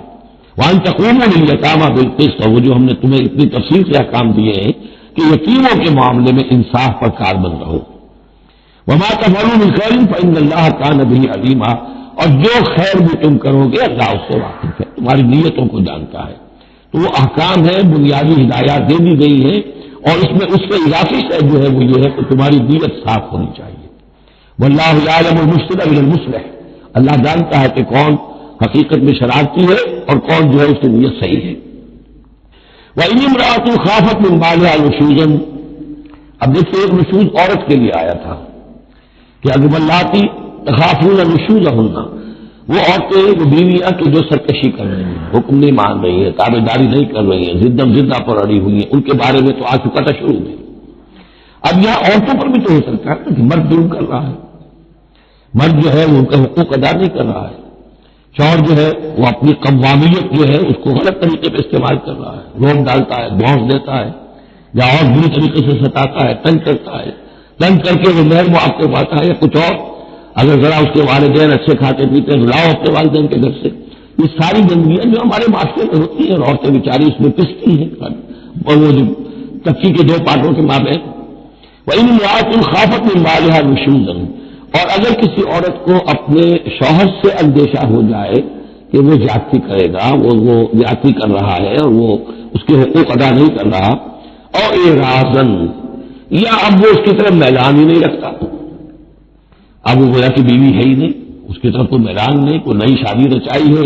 وان تقوموا لليتامى بالقسط، اور وہ جو ہم نے تمہیں اتنی تفصیل سے احکام دیے ہیں کہ یتیموں کے معاملے میں انصاف پر کاربند رہو. وما تفعلوا من خير فإن الله كان به عليما، اور جو خیر بھی تم کرو گے اللہ اس سے واقف ہے، تمہاری نیتوں کو جانتا ہے. تو وہ احکام ہے، بنیادی ہدایات دے دی گئی ہیں، اور اس میں اس سے اضافی سے جو ہے وہ یہ ہے کہ تمہاری نیت صاف ہونی چاہیے. واللہ یعلم المفسد من المصلح، اللہ جانتا ہے کہ کون حقیقت میں شرارتی ہے اور کون جو ہے اس کی نیت صحیح ہے. وَإِنِ امْرَأَةٌ خَافَتْ مِنْ بَعْلِهَا نُشُوزًا، اب دیکھیے ایک نشوز عورت کے لیے آیا تھا کہ اگر واللاتی تخافون نشوزہن، وہ عورتیں، وہ بیویاں کہ جو سرکشی کر رہی ہیں، حکم نہیں مان رہی ہیں، تابع داری نہیں کر رہی ہیں، زدہ پر اڑی ہوئی ہیں، ان کے بارے میں تو آ چکا تھا شروع میں. اب یہاں عورتوں پر بھی تو ہو سکتا ہے کہ مرد ظلم کر رہا ہے، مرد جو ہے وہ ان کا حقوق ادا نہیں کر رہا ہے، شوہر جو ہے وہ اپنی قوامیت جو ہے اس کو غلط طریقے پہ استعمال کر رہا ہے، روک ڈالتا ہے، دھونس دیتا ہے، یا اور بری طریقے سے ستاتا ہے، تنگ کرتا ہے، تنگ کر کے وہ مہر معاف کرواتا ہے یا کچھ اور، اگر ذرا اس کے والدین اچھے کھاتے پیتے ہیں لاؤ اپنے والدین کے گھر سے، یہ ساری گندگیاں جو ہمارے معاشرے میں ہوتی ہیں اور عورتیں بیچاری اس میں پستی ہیں، اور وہ جو کچی کے دو پاٹوں کے مابین وَإِنْ امْرَأَةٌ خَافَتْ مِنْ بَعْلِهَا نُشُوزًا، اور اگر کسی عورت کو اپنے شوہر سے اندیشہ ہو جائے کہ وہ زیادتی کرے گا، وہ زیادتی کر رہا ہے اور وہ اس کے حقوق ادا نہیں کر رہا، اور اعراضاً، یا اب وہ اس کی طرف میلان ہی نہیں رکھتا، اب وہ گویا کہ بیوی ہے ہی نہیں، اس کی طرف کوئی میلان نہیں، کوئی نئی شادی رچائی ہے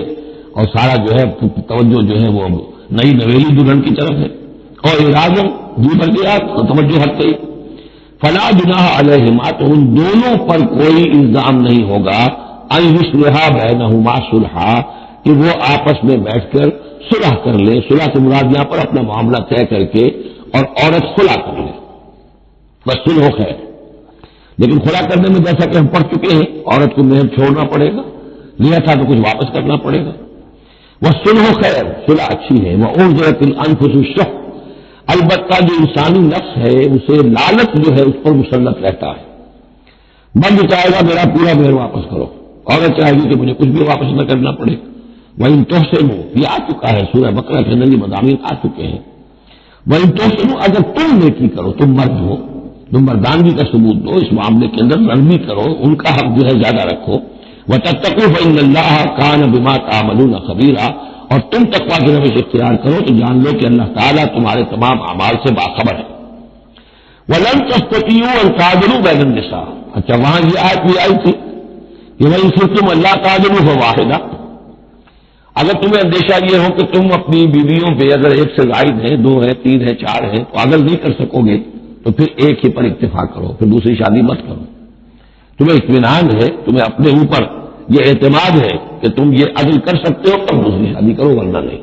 اور سارا جو ہے توجہ جو ہے وہ نئی نویلی دلہن کی طرف ہے، اور اعراضاً جی بن گیا تو توجہ ہٹ گئی، فلا جناح علیہما، تو ان دونوں پر کوئی الزام نہیں ہوگا، ان یصلحا بینہما صلحا، کہ وہ آپس میں بیٹھ کر صلح کر لے، صلح سے مراد یہاں پر اپنا معاملہ طے کر کے اور عورت خلا کر لے، بس صلح خیر۔ لیکن خلا کرنے میں جیسا کہ ہم پڑھ چکے ہیں عورت کو مہر چھوڑنا پڑے گا، لیا تھا تو کچھ واپس کرنا پڑے گا، وہ صلح خیر، صلح اچھی ہے، وہ اعذرت الانفس الشح، البتہ جو انسانی نفس ہے اسے لالچ جو ہے اس پر مسلط رہتا ہے، مرد چاہے گا میرا پورا مہر واپس کرو، عورت چاہے گی کہ مجھے کچھ بھی واپس نہ کرنا پڑے، وَإِن تُحْسِنُوا، یہ آ چکا ہے سورہ بقرہ کے اندر، یہ مضامین آ چکے ہیں، وَإِن تُحْسِنُوا، اگر تم نیکی کرو، تم مرد ہو، تم مردانگی کا ثبوت دو، اس معاملے کے اندر نرمی کرو، ان کا حق جو ہے زیادہ رکھو، وَتَتَّقُوا فَإِنَّ اللَّهَ كَانَ بِمَا تَعْمَلُونَ خَبِيرًا، اور تم تقویٰ کی روش اختیار کرو تو جان لو کہ اللہ تعالیٰ تمہارے تمام اعمال سے باخبر ہے۔ وَلَن تَسْتَطِيعُوا أَن تَعْدِلُوا بَيْنَ النِّسَاءِ، اچھا وہاں یہ آیت بھی آئی تھی کہ وَإِن خِفْتُمْ أَلَّا تَعْدِلُوا فَوَاحِدَةً، اگر تمہیں اندیشہ یہ ہو کہ تم اپنی بیویوں پہ اگر ایک سے زائد ہیں، دو ہیں، تین ہیں، چار ہیں، تو اگر نہیں کر سکو گے تو پھر ایک ہی پر اکتفا کرو، پھر دوسری شادی مت کرو، تمہیں اطمینان ہے، تمہیں اپنے اوپر یہ اعتماد ہے کہ تم یہ عدل کر سکتے ہو تب دوسری شادی کرو، ورنہ نہیں۔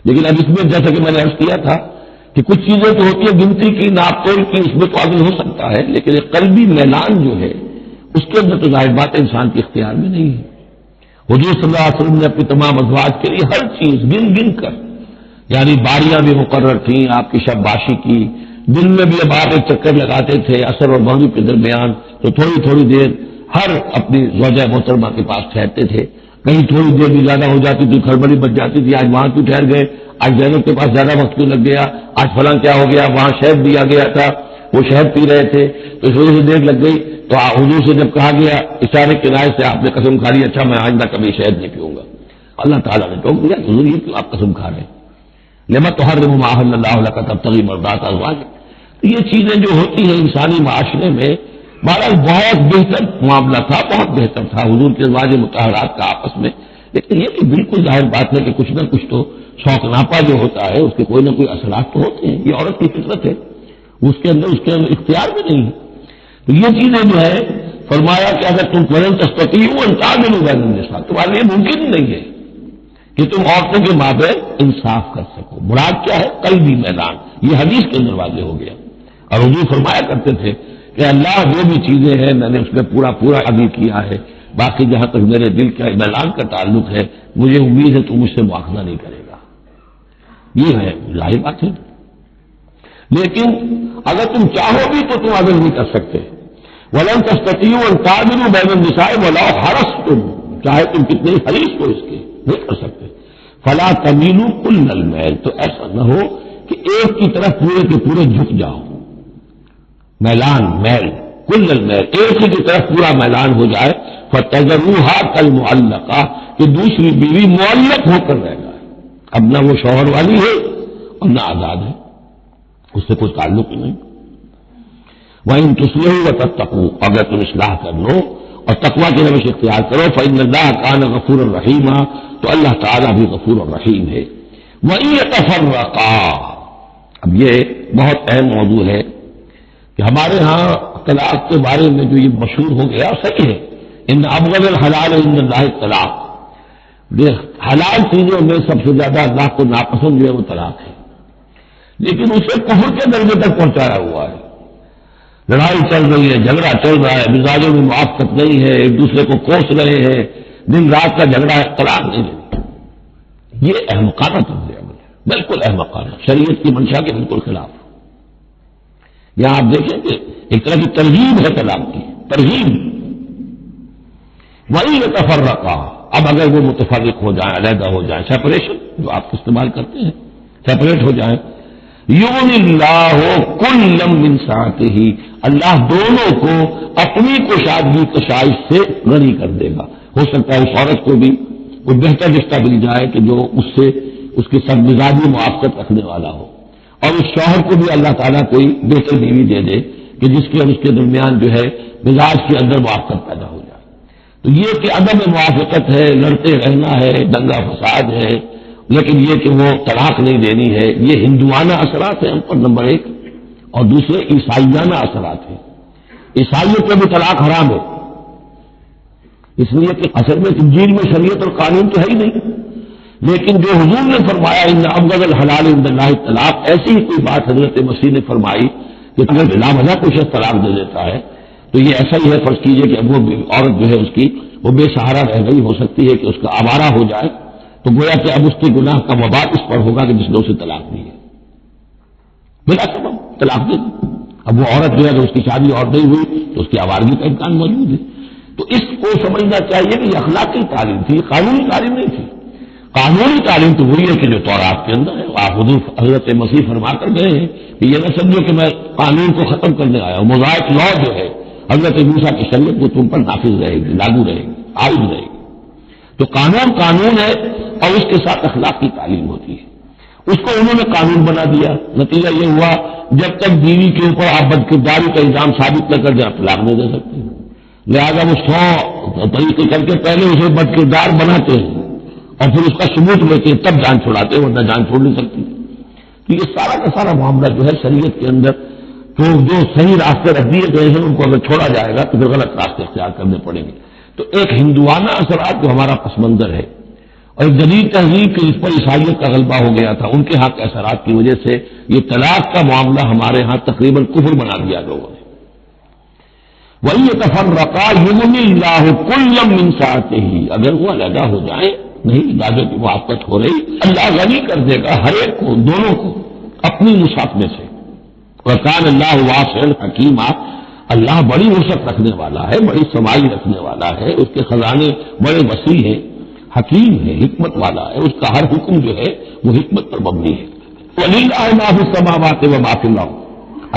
لیکن اب اس میں جیسا کہ میں نے عرض کیا تھا کہ کچھ چیزیں تو ہوتی ہیں گنتی کی، ناپ تول کی، اس میں تو عدل ہو سکتا ہے، لیکن ایک قلبی میلان جو ہے اس کے اندر تو ظاہر بات انسان کے اختیار میں نہیں ہے۔ حضور صلی اللہ علیہ وسلم نے اپنی تمام ازواج کے لیے ہر چیز گن گن کر، یعنی باریاں بھی مقرر تھیں آپ کی شب باشی کی، دن میں بھی اب آپ ایک چکر لگاتے تھے عصر اور مغرب کے درمیان، تو تھوڑی تھوڑی دیر ہر اپنی زوجہ محترمہ کے پاس ٹھہرتے تھے، کہیں تھوڑی دیر بھی زیادہ ہو جاتی تھی کھڑبڑی بچ جاتی تھی، آج وہاں کیوں ٹھہر گئے، آج زینب کے پاس زیادہ وقت کیوں لگ گیا، آج فلاں کیا ہو گیا، وہاں شہد دیا گیا تھا وہ شہد پی رہے تھے تو اس وجہ سے دیر لگ گئی، تو حضور سے جب کہا گیا اشارے کنارے سے آپ نے قسم کھا لی اچھا میں آئندہ کبھی شہد نہیں پیوں گا، اللہ تعالیٰ نے ٹوک دیا حضور یہ کیوں آپ قسم کھا رہے ہیں، لما تحرم ما احل اللہ لک تبتغی مرضات ازواجک۔ یہ چیزیں جو ہوتی ہیں انسانی معاشرے میں بہرحال بہت بہتر معاملہ تھا، بہت بہتر تھا حضور کے ازواج مطہرات کا آپس میں، لیکن یہ کہ بالکل ظاہر بات ہے کہ کچھ نہ کچھ تو شوق ناپا جو ہوتا ہے اس کے کوئی نہ کوئی اثرات تو ہوتے ہیں، یہ عورت کی فطرت ہے، اس کے اندر اختیار بھی نہیں ہے۔ تو یہ چیزیں جو ہے فرمایا کہ اگر تم ولن تستطیعوا ان تعدلوا بین النساء، تمہارے لیے ممکن ہی نہیں ہے کہ تم عورتوں کے مابین انصاف کر سکو، مراد کیا ہے قلبی میدان، یہ حدیث کے اندر واضح ہو گیا، اور حضور فرمایا کرتے تھے کہ اللہ جو بھی چیزیں ہیں میں نے اس میں پورا پورا عدل کیا ہے، باقی جہاں تک میرے دل کا میلان کا تعلق ہے مجھے امید ہے تو مجھ سے مواخذہ نہیں کرے گا، یہ ہے ظاہر بات ہے۔ لیکن اگر تم چاہو بھی تو تم عدل نہیں کر سکتے، وَلَن تَسْتَطِيعُوا أَن تَعْدِلُوا بَيْنَ النِّسَاءِ وَلَوْ حَرَصْتُمْ، چاہے تم کتنے حریص ہو اس کے نہیں کر سکتے، فَلَا تَمِيلُوا كُلَّ الْمَيْلِ، تو ایسا نہ ہو کہ ایک کی طرف پورے کے پورے جھک جاؤ، میلان میل کل المیل، ایک ہی کی طرف پورا میلان ہو جائے، فَتَذَرُوهَا كَالْمُعَلَّقَةِ، کہ دوسری بیوی معلق ہو کر رہ جائے، اب نہ وہ شوہر والی ہے اور نہ آزاد ہے، اس سے کوئی تعلق ہی نہیں۔ وَإِن تُصْلِحُوا وَتَتَّقُوا، اگر تم اصلاح کر لو اور تقویٰ کی روش اختیار کرو، فَإِنَّ اللَّهَ كَانَ غَفُورًا رَحِيمًا، تو اللہ تعالیٰ بھی غفور الرحیم ہے۔ وَإِن يَتَفَرَّقَا، اب یہ بہت اہم موضوع ہے کہ ہمارے ہاں طلاق کے بارے میں جو یہ مشہور ہو گیا صحیح ہے، ان ابغض الحلال عند اللہ الطلاق، حلال چیزوں میں سب سے زیادہ اللہ کو ناپسند جو ہے وہ طلاق ہے، لیکن اسے کفر کے درجے تک پہنچایا ہوا ہے، لڑائی چل رہی ہے، جھگڑا چل رہا ہے، مزاجوں میں موافقت نہیں ہے، ایک دوسرے کو کوس رہے ہیں، دن رات کا جھگڑا ہے، طلاق نہیں ہے، یہ احمقانہ طرز عمل ہے، بالکل احمقانہ، شریعت کی منشا کے بالکل خلاف۔ یہاں آپ دیکھیں کہ ایک طرح کی ترغیب ہے طلاق کی، ترغیب. وہی یتفرقا، اب اگر وہ متفرق ہو جائیں، علیحدہ ہو جائیں، سیپریشن جو آپ استعمال کرتے ہیں، سیپریٹ ہو جائیں، یغنی اللہ کلا من سعتہ، اللہ دونوں کو اپنی کشادگی کشائش سے غنی کر دے گا. ہو سکتا ہے اس عورت کو بھی کوئی بہتر رشتہ مل جائے کہ جو اس سے اس کے ساتھ مزاجی موافقت رکھنے والا ہو، اور اس شوہر کو بھی اللہ تعالیٰ کوئی بہتر بیوی دے دے کہ جس کے اور اس کے درمیان جو ہے مزاج کے اندر موافقت پیدا ہو جائے. تو یہ کہ عدم موافقت ہے، لڑتے رہنا ہے، دنگا فساد ہے، لیکن یہ کہ وہ طلاق نہیں دینی ہے، یہ ہندوانہ اثرات ہیں ہم پر نمبر ایک، اور دوسرے عیسائیانہ اثرات ہیں. عیسائیوں پہ بھی طلاق حرام ہے، اس لیے کہ اصل میں انجیل میں شریعت اور قانون تو ہے ہی نہیں، لیکن جو حضور نے فرمایا ان ابغض الحلال عند اللہ طلاق، ایسی ہی کوئی بات حضرت مسیح نے فرمائی کہ اگر بلا وجہ کوئی شخص طلاق دے دیتا ہے تو یہ ایسا ہی ہے، فرض کیجئے کہ اب وہ عورت جو ہے اس کی وہ بے سہارا رہ گئی، ہو سکتی ہے کہ اس کا آوارہ ہو جائے، تو گویا کہ اب اس کے گناہ کا وبال اس پر ہوگا کہ جس نے اسے طلاق دی ہے، بلا سبب طلاق دے دی. اب وہ عورت جو ہے اگر اس کی شادی اور نہیں ہوئی تو اس کی آوارگی کا امکان موجود ہے. تو اس کو سمجھنا چاہیے کہ یہ اخلاقی تعلیم تھی، قانونی تعلیم نہیں تھی. قانونی تعلیم تو وہی ہے کہ جو تورات کے اندر ہے. آپ حضرت مسیح فرما کر گئے ہیں کہ یہ نہ سمجھو کہ میں قانون کو ختم کرنے آیا ہوں. موزائک لا جو ہے حضرت موسیٰ کی شریعت وہ تم پر نافذ رہے گی، لاگو رہے گی، عائد رہے گی. تو قانون قانون ہے اور اس کے ساتھ اخلاق کی تعلیم ہوتی ہے. اس کو انہوں نے قانون بنا دیا، نتیجہ یہ ہوا جب تک بیوی کے اوپر آپ بدکرداری کا الزام ثابت نہ کر جائیں طلاق نہیں دے سکتے. لہٰذا وہ 100 طریقے کر کے پہلے اسے بدکردار بناتے ہیں اور پھر اس کا ثبوت لیتے ہیں تب جان چھڑاتے ہیں، ورنہ جان چھوڑ نہیں سکتی. تو یہ سارا کا سارا معاملہ جو ہے شریعت کے اندر تو جو صحیح راستے رکھ دیے گئے ہیں ان کو اگر چھوڑا جائے گا تو پھر غلط راستے اختیار کرنے پڑیں گے. تو ایک ہندوانہ اثرات جو ہمارا پس منظر ہے اور ایک جدید تہذیب کے جس پر عیسائیت کا غلبہ ہو گیا تھا، ان کے ہاں کے اثرات کی وجہ سے یہ طلاق کا معاملہ ہمارے ہاں تقریباً کفر بنا دیا لوگوں نے. وہی یتفرقا یغنی اللہ کلا من سعتہ، اگر وہ علیحدہ ہو جائیں، نہیں عبادت کی موافقت ہو رہی، اللہ غنی کر دے گا ہر ایک کو، دونوں کو اپنی وسعت میں سے. وکان اللہ واسعا حکیما، اللہ بڑی وسعت رکھنے والا ہے، بڑی سمائی رکھنے والا ہے، اس کے خزانے بڑے وسیع ہیں، حکیم ہے، حکمت والا ہے، اس کا ہر حکم جو ہے وہ حکمت پر مبنی ہے. وَلِلَّهِ مَا فِي السَّمَاوَاتِ وَمَا فِي الْأَرْضِ،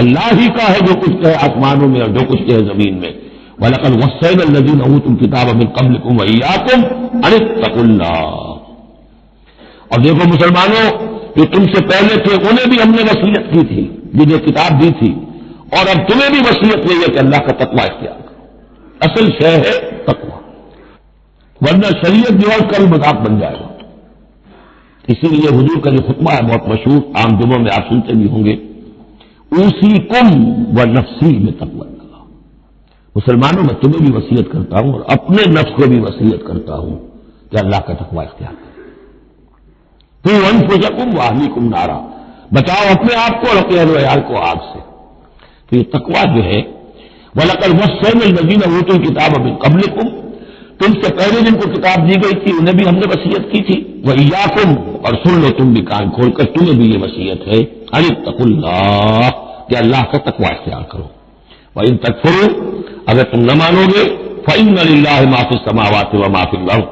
اللہ ہی کا ہے جو کچھ ہے آسمانوں میں اور جو کچھ ہے زمین میں. وَلَقَدْ وَصَّيْنَا الَّذِينَ أُوتُوا الْكِتَابَ مِن قَبْلِكُمْ وَإِيَّاكُمْ أَنِ اتَّقُوا اللَّهَ، اور دیکھو مسلمانوں جو تم سے پہلے تھے انہیں بھی ہم نے وصیت کی تھی، جنہیں کتاب دی تھی، اور اب تمہیں بھی وصیت کی ہے کہ اللہ کا تقوی اختیار کرو. اصل شے ہے تقوی، ورنہ شریعت جو ہے کل مذاق بن جائے گا. اسی لیے حضور کا جو خطبہ ہے بہت مشہور، عام جمعوں میں آپ سنتے بھی ہوں گے، اوصیکم ونفسی بتقوی اللہ، مسلمانوں میں تمہیں بھی وصیت کرتا ہوں اور اپنے نفس کو بھی وصیت کرتا ہوں کہ اللہ کا تقوی اختیار کرو. قوا انفسکم واہلیکم نارا، بچاؤ اپنے آپ کو اور اپنے اہل و عیال کو آگ سے. تو یہ تقوی جو ہے وَلَقَدْ وَصَّيْنَا الَّذِينَ أُوتُوا الْكِتَابَ مِن قَبْلِكُمْ، تم سے پہلے جن کو کتاب دی گئی تھی انہیں بھی ہم نے وصیت کی تھی. وَإِيَّاكُمْ، اور سن لو تم بھی کان کھول کر، تمہیں بھی یہ وصیت ہے أَنِ اتَّقُوا اللَّهَ، کہ اللہ کا تقوی اختیار کرو. وَإِن تَكْفُرُوا، اگر تم نہ مانو گے، فَإِنَّ لِلَّهِ مَا فِي السَّمَاوَاتِ وَمَا فِي الْأَرْضِ،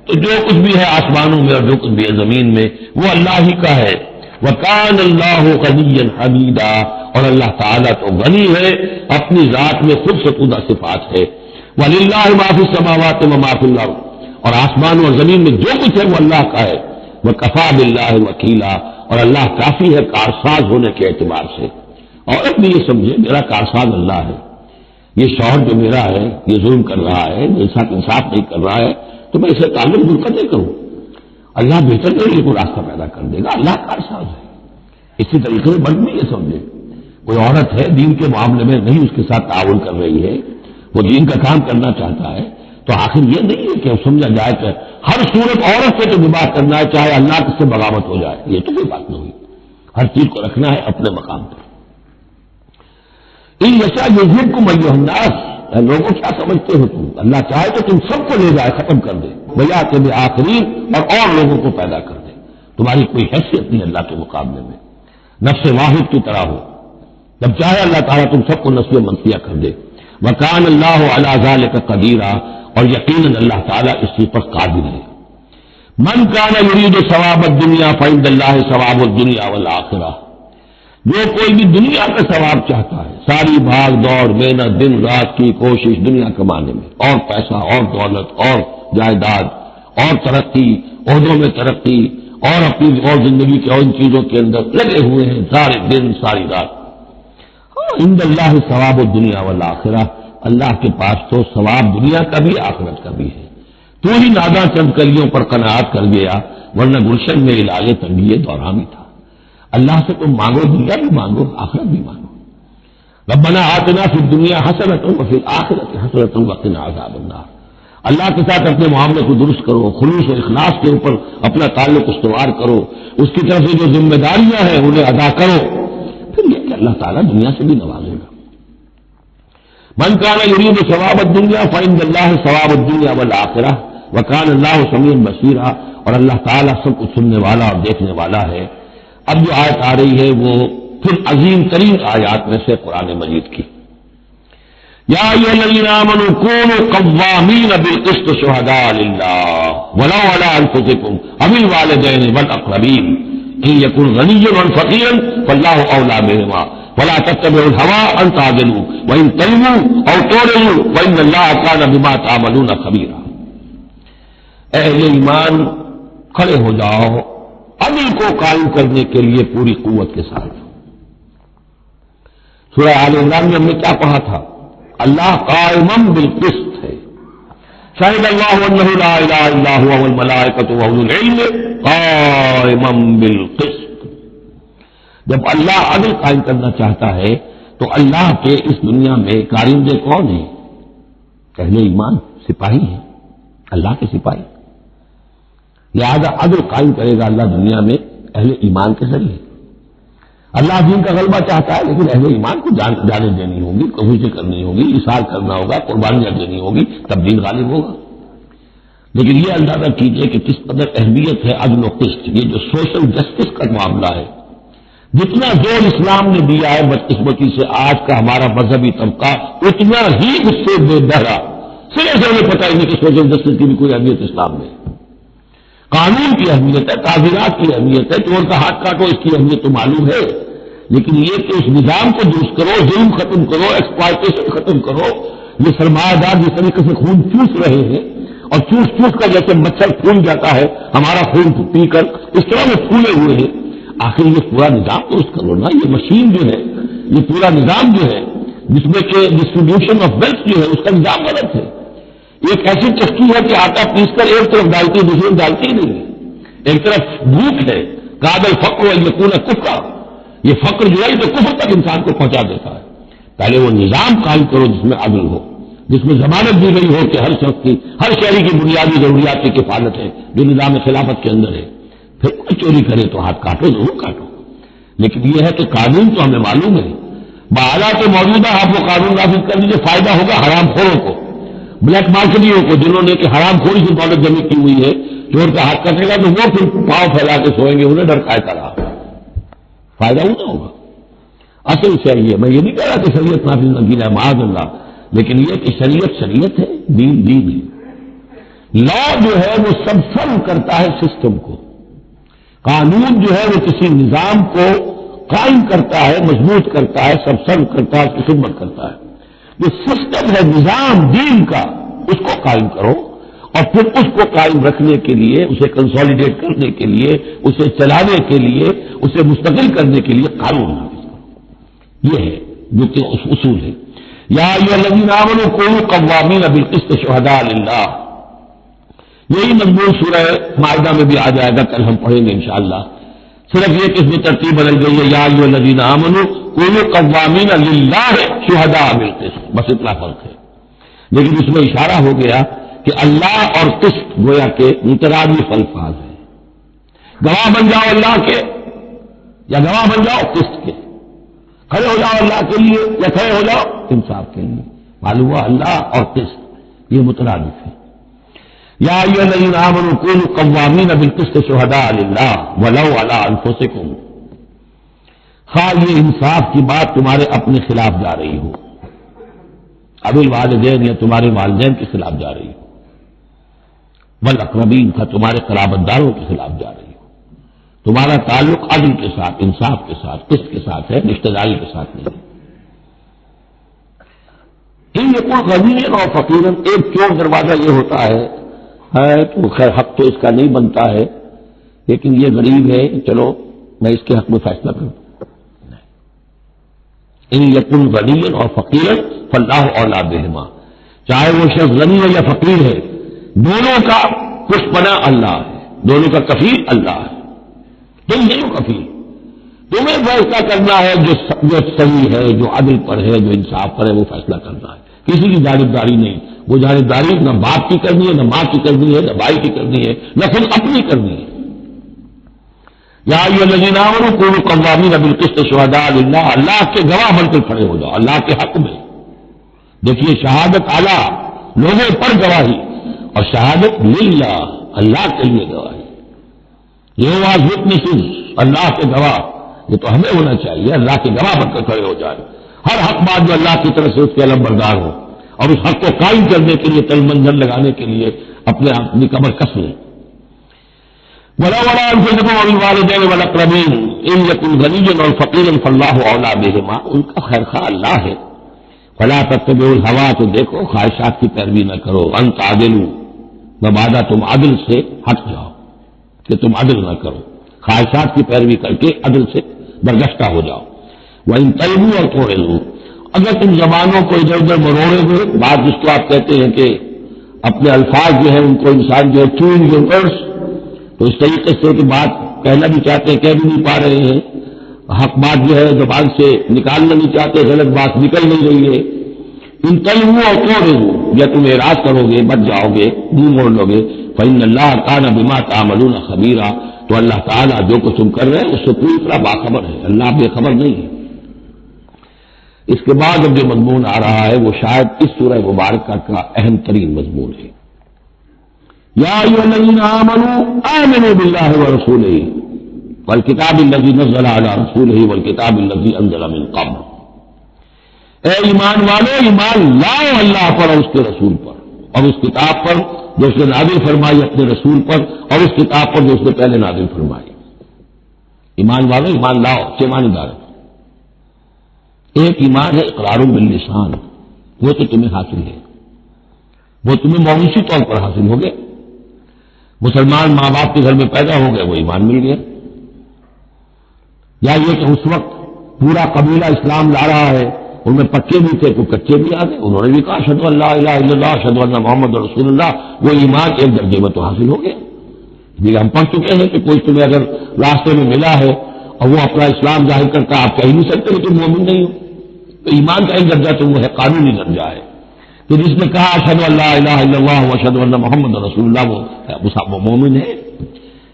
تو جو کچھ بھی ہے آسمانوں میں اور جو کچھ بھی ہے زمین میں وہ اللہ ہی کا ہے. وَكَانَ اللَّهُ غَنِيًّا حَمِيدًا، اور اللہ تعالیٰ تو غنی ہے، اپنی ذات میں خود ستودہ صفات ہے. وَلِلَّهِ مَا فِي السَّمَاوَاتِ وَمَا فِي الْأَرْضِ، اور آسمانوں اور زمین میں جو کچھ ہے وہ اللہ کا ہے. وَكَفَىٰ بِاللَّهِ وَكِيلًا، اور اللہ کافی ہے کارساز ہونے کے اعتبار سے. عورت بھی یہ سمجھے میرا کارساز اللہ ہے، یہ شوہر جو میرا ہے یہ ظلم کر رہا ہے، میرے ساتھ انصاف نہیں کر رہا ہے، تو میں اسے تعلق منقطع کروں. اللہ بہتر نہیں ہے، کوئی راستہ پیدا کر دے گا، اللہ کارساز ہے. اسی طریقے سے مرد بھی یہ سمجھے کوئی عورت ہے دین کے معاملے میں نہیں اس کے ساتھ تعاون کر رہی ہے، وہ دین کا کام کرنا چاہتا ہے، تو آخر یہ نہیں ہے کہ سمجھا جائے کہ ہر صورت عورت سے تو نباہ کرنا ہے چاہے اللہ سے بغاوت ہو جائے، یہ تو کوئی بات نہیں ہوئی. ہر چیز کو رکھنا ہے اپنے مقام پر. ان یشاء یذہبکم ایھا الناس، لوگوں کیا سمجھتے ہو تم، اللہ چاہے تو تم سب کو لے جائے، ختم کر دے، ویأتی بآخرین، اور لوگوں کو پیدا کر دے. تمہاری کوئی حیثیت نہیں اللہ کے مقابلے میں، نفس واحد کی طرح ہو. جب چاہے اللہ تعالیٰ تم سب کو نسل منفیہ کر دے. وکان اللہ علی ذلک قدیرا، اور یقیناً اللہ تعالیٰ اس چیز پر قادر ہے. من کان یرید ثواب الدنیا فعند اللہ ثواب الدنیا والآخرہ، جو کوئی بھی دنیا کا ثواب چاہتا ہے، ساری بھاگ دوڑ محنت دن رات کی کوشش دنیا کمانے میں، اور پیسہ اور دولت اور جائیداد اور ترقی، عہدوں میں ترقی، اور اپنی اور زندگی کے اور ان چیزوں کے اندر لگے ہوئے ہیں سارے دن ساری رات. عند اللہ ثواب الدنیا والآخرہ، اللہ کے پاس تو ثواب دنیا کا بھی آخرت کا بھی ہے. تو ہی ناداں چند کلیوں پر قناعت کر گیا، ورنہ گلشن میں علاج تنگی دوران ہی تھا. اللہ سے تم مانگو، دنیا بھی مانگو آخرت بھی مانگو. ربنا آتنا فی الدنیا حسنۃ وفی الآخرۃ حسنۃ وقنا عذاب النار. اللہ کے ساتھ اپنے معاملے کو درست کرو، خلوص و اخلاص کے اوپر اپنا تعلق استوار کرو، اس کی طرف سے جو ذمہ داریاں ہیں انہیں ادا کرو، پھر یہ کہ اللہ تعالیٰ دنیا سے بھی نوازے گا. من کان یرید ثواب الدنیا فعند اللہ ثواب الدنیا والآخرہ وکان اللہ سمیعا بصیرا، اور اللہ تعالیٰ سب کچھ سننے والا اور دیکھنے والا ہے. اب جو آیت آ رہی ہے وہ پھر عظیم ترین آیات میں سے قرآن مجید کی. یا ایھا الذین آمنوا کونوا قوامین بالقسط شہداء للہ ولو علی انفسکم او الوالدین والاقربین ان یکن غنیا و فقیرا فاللہ اولی بہما ولا تتبعوا الهوى ان تعدلوا وان تلووا او تعرضوا وان اللہ کان بما تعملون خبیرا. اہل ایمان کھڑے ہو جاؤ عدل کو قائم کرنے کے لیے پوری قوت کے ساتھ. سورہ آل عمران میں ہم نے کیا پڑھا تھا؟ اللہ قائم بالقسط ہے. شاہد اللہ انہ لا الہ الا هو والملائکۃ واولو العلم قائما بالقسط. جب اللہ عدل قائم کرنا چاہتا ہے تو اللہ کے اس دنیا میں کارندے کون ہیں؟ اہل ایمان، سپاہی ہیں، اللہ کے سپاہی. لہذا عدل قائم کرے گا اللہ دنیا میں اہل ایمان کے ذریعے. اللہ دین کا غلبہ چاہتا ہے لیکن اہل ایمان کو جانیں دینی ہوگی، کوششیں کرنی ہوگی، اصرار کرنا ہوگا، قربانیاں دینی ہوگی، تب دین غالب ہوگا. لیکن یہ اندازہ کیجئے کہ کس قدر اہمیت ہے عدل و قسط. یہ جو سوشل جسٹس کا معاملہ ہے، جتنا زور اسلام نے دیا ہے بدقسمتی سے آج کا ہمارا مذہبی طبقہ اتنا ہی اس سے بے بہرا، سرے سے انہیں پتہ ہی نہیں کہ سوشل جسٹس کی بھی کوئی اہمیت اسلام میں. قانون کی اہمیت ہے، تعزیرات کی اہمیت ہے، چور کا ہاتھ کاٹو اس کی اہمیت تو معلوم ہے، لیکن یہ کہ اس نظام کو درست کرو، ظلم ختم کرو، ایکسپلائٹیشن ختم کرو. یہ سرمایہ دار جس طریقے سے خون چوس رہے ہیں اور چوس کر جیسے مچھر پھول جاتا ہے ہمارا خون پی کر، اس طرح وہ پھولے ہوئے ہیں. آخر یہ پورا نظام درست کرو نا. یہ مشین جو ہے، یہ پورا نظام جو ہے جس میں کہ ڈسٹریبیوشن آف ویلتھ جو ہے اس کا نظام غلط ہے. ایک ایسی چکی ہے کہ آٹا پیس کر ایک طرف ڈالتی ہے دوسری طرف ڈالتی ہی نہیں ہے. ایک طرف بھوک ہے، قابل فقر یکون کفر. یہ فقر جو ہے یہ تو کفر تک انسان کو پہنچا دیتا ہے. پہلے وہ نظام قائم کرو جس میں عدل ہو، جس میں ضمانت دی گئی ہو کہ ہر شخص کی، ہر شہری کی بنیادی ضروریات کی کفالت ہے جو نظام خلافت کے اندر ہے. پھر کوئی چوری کرے تو ہاتھ کاٹو، ضرور کاٹو. لیکن یہ ہے کہ قانون تو ہمیں معلوم ہے، بحالات موجودہ آپ وہ قانون نافذ کر لیجیے، فائدہ ہوگا حرام خوروں کو، بلیک مارکیٹوں کو، جنہوں نے کہ حرام خوری سے دولت جمع کی ہوئی ہے. چور کا ہاتھ کٹے گا تو وہ پھر پاؤں پھیلا کے سوئیں گے، انہیں ڈر کھائے کرا، فائدہ ہونا ہوگا. اصل چاہیے، میں یہ نہیں کہہ رہا کہ شریعت نافذ نہ کی جائے معاذ اللہ، لیکن یہ کہ شریعت ہے، دین ہے. لا جو ہے وہ سب سرو کرتا ہے سسٹم کو. قانون جو ہے وہ کسی نظام کو قائم کرتا ہے، مضبوط کرتا ہے، سب سرو کرتا ہے، اس کی خدمت کرتا ہے. جو سسٹم ہے نظام دین کا، اس کو قائم کرو، اور پھر اس کو قائم رکھنے کے لیے، اسے کنسالیڈیٹ کرنے کے لیے، اسے چلانے کے لیے، اسے مستقل کرنے کے لیے قانون نافذ کرو. یہ ہے جو کہ اصول ہے. یا ایھا الذین آمنوا کونوا قوامین بالقسط شہداء للہ. یہی مضمون سورہ مائدہ میں بھی آ جائے گا، کل ہم پڑھیں گے انشاءاللہ. صرف یہ کہ اس میں ترتیب بدل گئی ہے، یا ایھا الذین آمنوا کونوا قوامین للہ شہداء بالقسط، بس اتنا فرق ہے. لیکن اس میں اشارہ ہو گیا کہ اللہ اور قسط گویا کہ مترادف الفاظ ہیں. گواہ بن جاؤ اللہ کے، یا گواہ بن جاؤ قسط کے. کھڑے ہو جاؤ اللہ کے لیے یا کھڑے ہو جاؤ انصاف کے لیے. معلوم ہوا اللہ اور قسط یہ مترادف ہے. یا ایھا الذین آمنوا کونوا قوامین بالقسط شہداء للہ ولو علی انفسکم. خواہ یہ انصاف کی بات تمہارے اپنے خلاف جا رہی ہو، اب الوالدین یا تمہارے والدین کے خلاف جا رہی ہو، والاقربین کا تمہارے قرابت داروں کے خلاف جا رہی ہو، تمہارا تعلق عدل کے ساتھ، انصاف کے ساتھ، قسط کے ساتھ ہے، رشتہ داری کے ساتھ نہیں۔ ان یکن غنیًا اور فقیرًا، ایک چور دروازہ یہ ہوتا ہے تو خیر حق تو اس کا نہیں بنتا ہے، لیکن یہ غریب ہے، چلو میں اس کے حق میں فیصلہ کروں۔ ان یکن غنیًا اور فقیرًا فاللہ اولیٰ بہما، چاہے وہ شخص غنی ہے یا فقیر ہے، دونوں کا پشپنا اللہ ہے، دونوں کا کفیل اللہ ہے، تم نہیں ہو کفیل، تمہیں فیصلہ کرنا ہے جو صحیح ہے، جو عدل پر ہے، جو انصاف پر ہے، وہ فیصلہ کرنا ہے، کسی کی جانبداری نہیں۔ وہ جانبداری نہ باپ کی کرنی ہے، نہ ماں کی کرنی ہے، نہ بھائی کی کرنی ہے، نہ خود اپنی کرنی ہے۔ یا ایھا الذین آمنوا کونوا قوامین بالقسط شہداء للہ، اللہ کے گواہ بن کر کھڑے ہو جاؤ اللہ کے حق میں۔ دیکھیے شہادت اعلیٰ لوگوں پر گواہی، اور شہادت للہ اللہ کے لیے گواہی، یہ واز وٹنسز اللہ کے گواہ، یہ تو ہمیں ہونا چاہیے، اللہ کے گواہ بن کر کھڑے ہو جائے، ہر حق بات جو اللہ کی طرف سے اس کے علم بردار ہو، اور اس حق کو قائم کرنے کے لیے تل منزل لگانے کے لیے اپنی کمر کس لیں۔ ولا انفسکم وبالوالدین والاقربین ان یکن غنیا اور فقیرا فاللہ اولیٰ بہما، ان کا خیر خواہ اللہ ہے۔ فلا تتبعوا الہویٰ، تو دیکھو خواہشات کی پیروی نہ کرو، ان تعدلوا، مبادا تم عدل سے ہٹ جاؤ کہ تم عدل نہ کرو، خواہشات کی پیروی کر کے عدل سے برگشتہ ہو جاؤ۔ وَإِن تَلْوُوا اور تُعْرِضُوا، اگر تم زبانوں کو ادھر ادھر مروڑے ہوئے، بات جس کو آپ کہتے ہیں کہ اپنے الفاظ جو ہے ان کو انسان جو ہے چوئنگ یور ورڈز، تو اس طریقے سے کہ بات کہنا بھی چاہتے ہیں کہہ بھی نہیں پا رہے ہیں، حق بات جو ہے زبان سے نکالنا نہیں چاہتے، غلط بات نکل نہیں رہی ہے۔ ان تلووا اور تُعْرِضُوا، یا تم اعراض کرو گے، بچ جاؤ گے، منہ موڑ لو گے، فإن اللہ کان بما تعملون خبیرا، تو اللہ تعالیٰ جو کچھ تم کر رہے ہیں اس سے پوری طرح باخبر ہے، اللہ بے خبر نہیں ہے۔ اس کے بعد اب جو مضمون آ رہا ہے وہ شاید اس سورہ مبارکہ کا اہم ترین مضمون ہے۔ یا ایھا الذین آمنوا آمنوا باللہ ورسولہ والکتاب الذی نزل علی رسولہ والکتاب الذی انزل من قبل، اے ایمان والو ایمان لاؤ اللہ پر اور اس کے رسول پر، اور اس کتاب پر جو اس نے نازل فرمائی اپنے رسول پر، اور اس کتاب پر جو اس نے پہلے نازل فرمائی۔ ایمان والو ایمان لاؤ، چھ معنی دار۔ ایک ایمان ہے اقرار باللسان، وہ تو تمہیں حاصل ہے، وہ تمہیں موروثی طور پر حاصل ہو گئے، مسلمان ماں باپ کے گھر میں پیدا ہو گئے، وہ ایمان مل گیا۔ یا یہ کہ اس وقت پورا قبیلہ اسلام لا رہا ہے، ان میں پکے بھی تھے کچھ کچے بھی آ گئے، انہوں نے بھی کہا اشہد ان لا الہ الا اللہ اشہد ان محمد رسول اللہ، وہ ایمان ایک درجے میں تو حاصل ہو گیا۔ یہ ہم پڑھ چکے ہیں کہ کوئی تمہیں اگر راستے میں ملا ہے اور وہ اپنا اسلام ظاہر کرتا ہے، آپ کہہ نہیں سکتے کہ تم مومن نہیں ہو، تو ایمان کا ایک درجہ تو وہ ہے، قانونی درجہ ہے کہ جس نے کہا اشہد ان لا الہ الا اللہ واشہد ان محمد رسول اللہ، وہ مومن ہے۔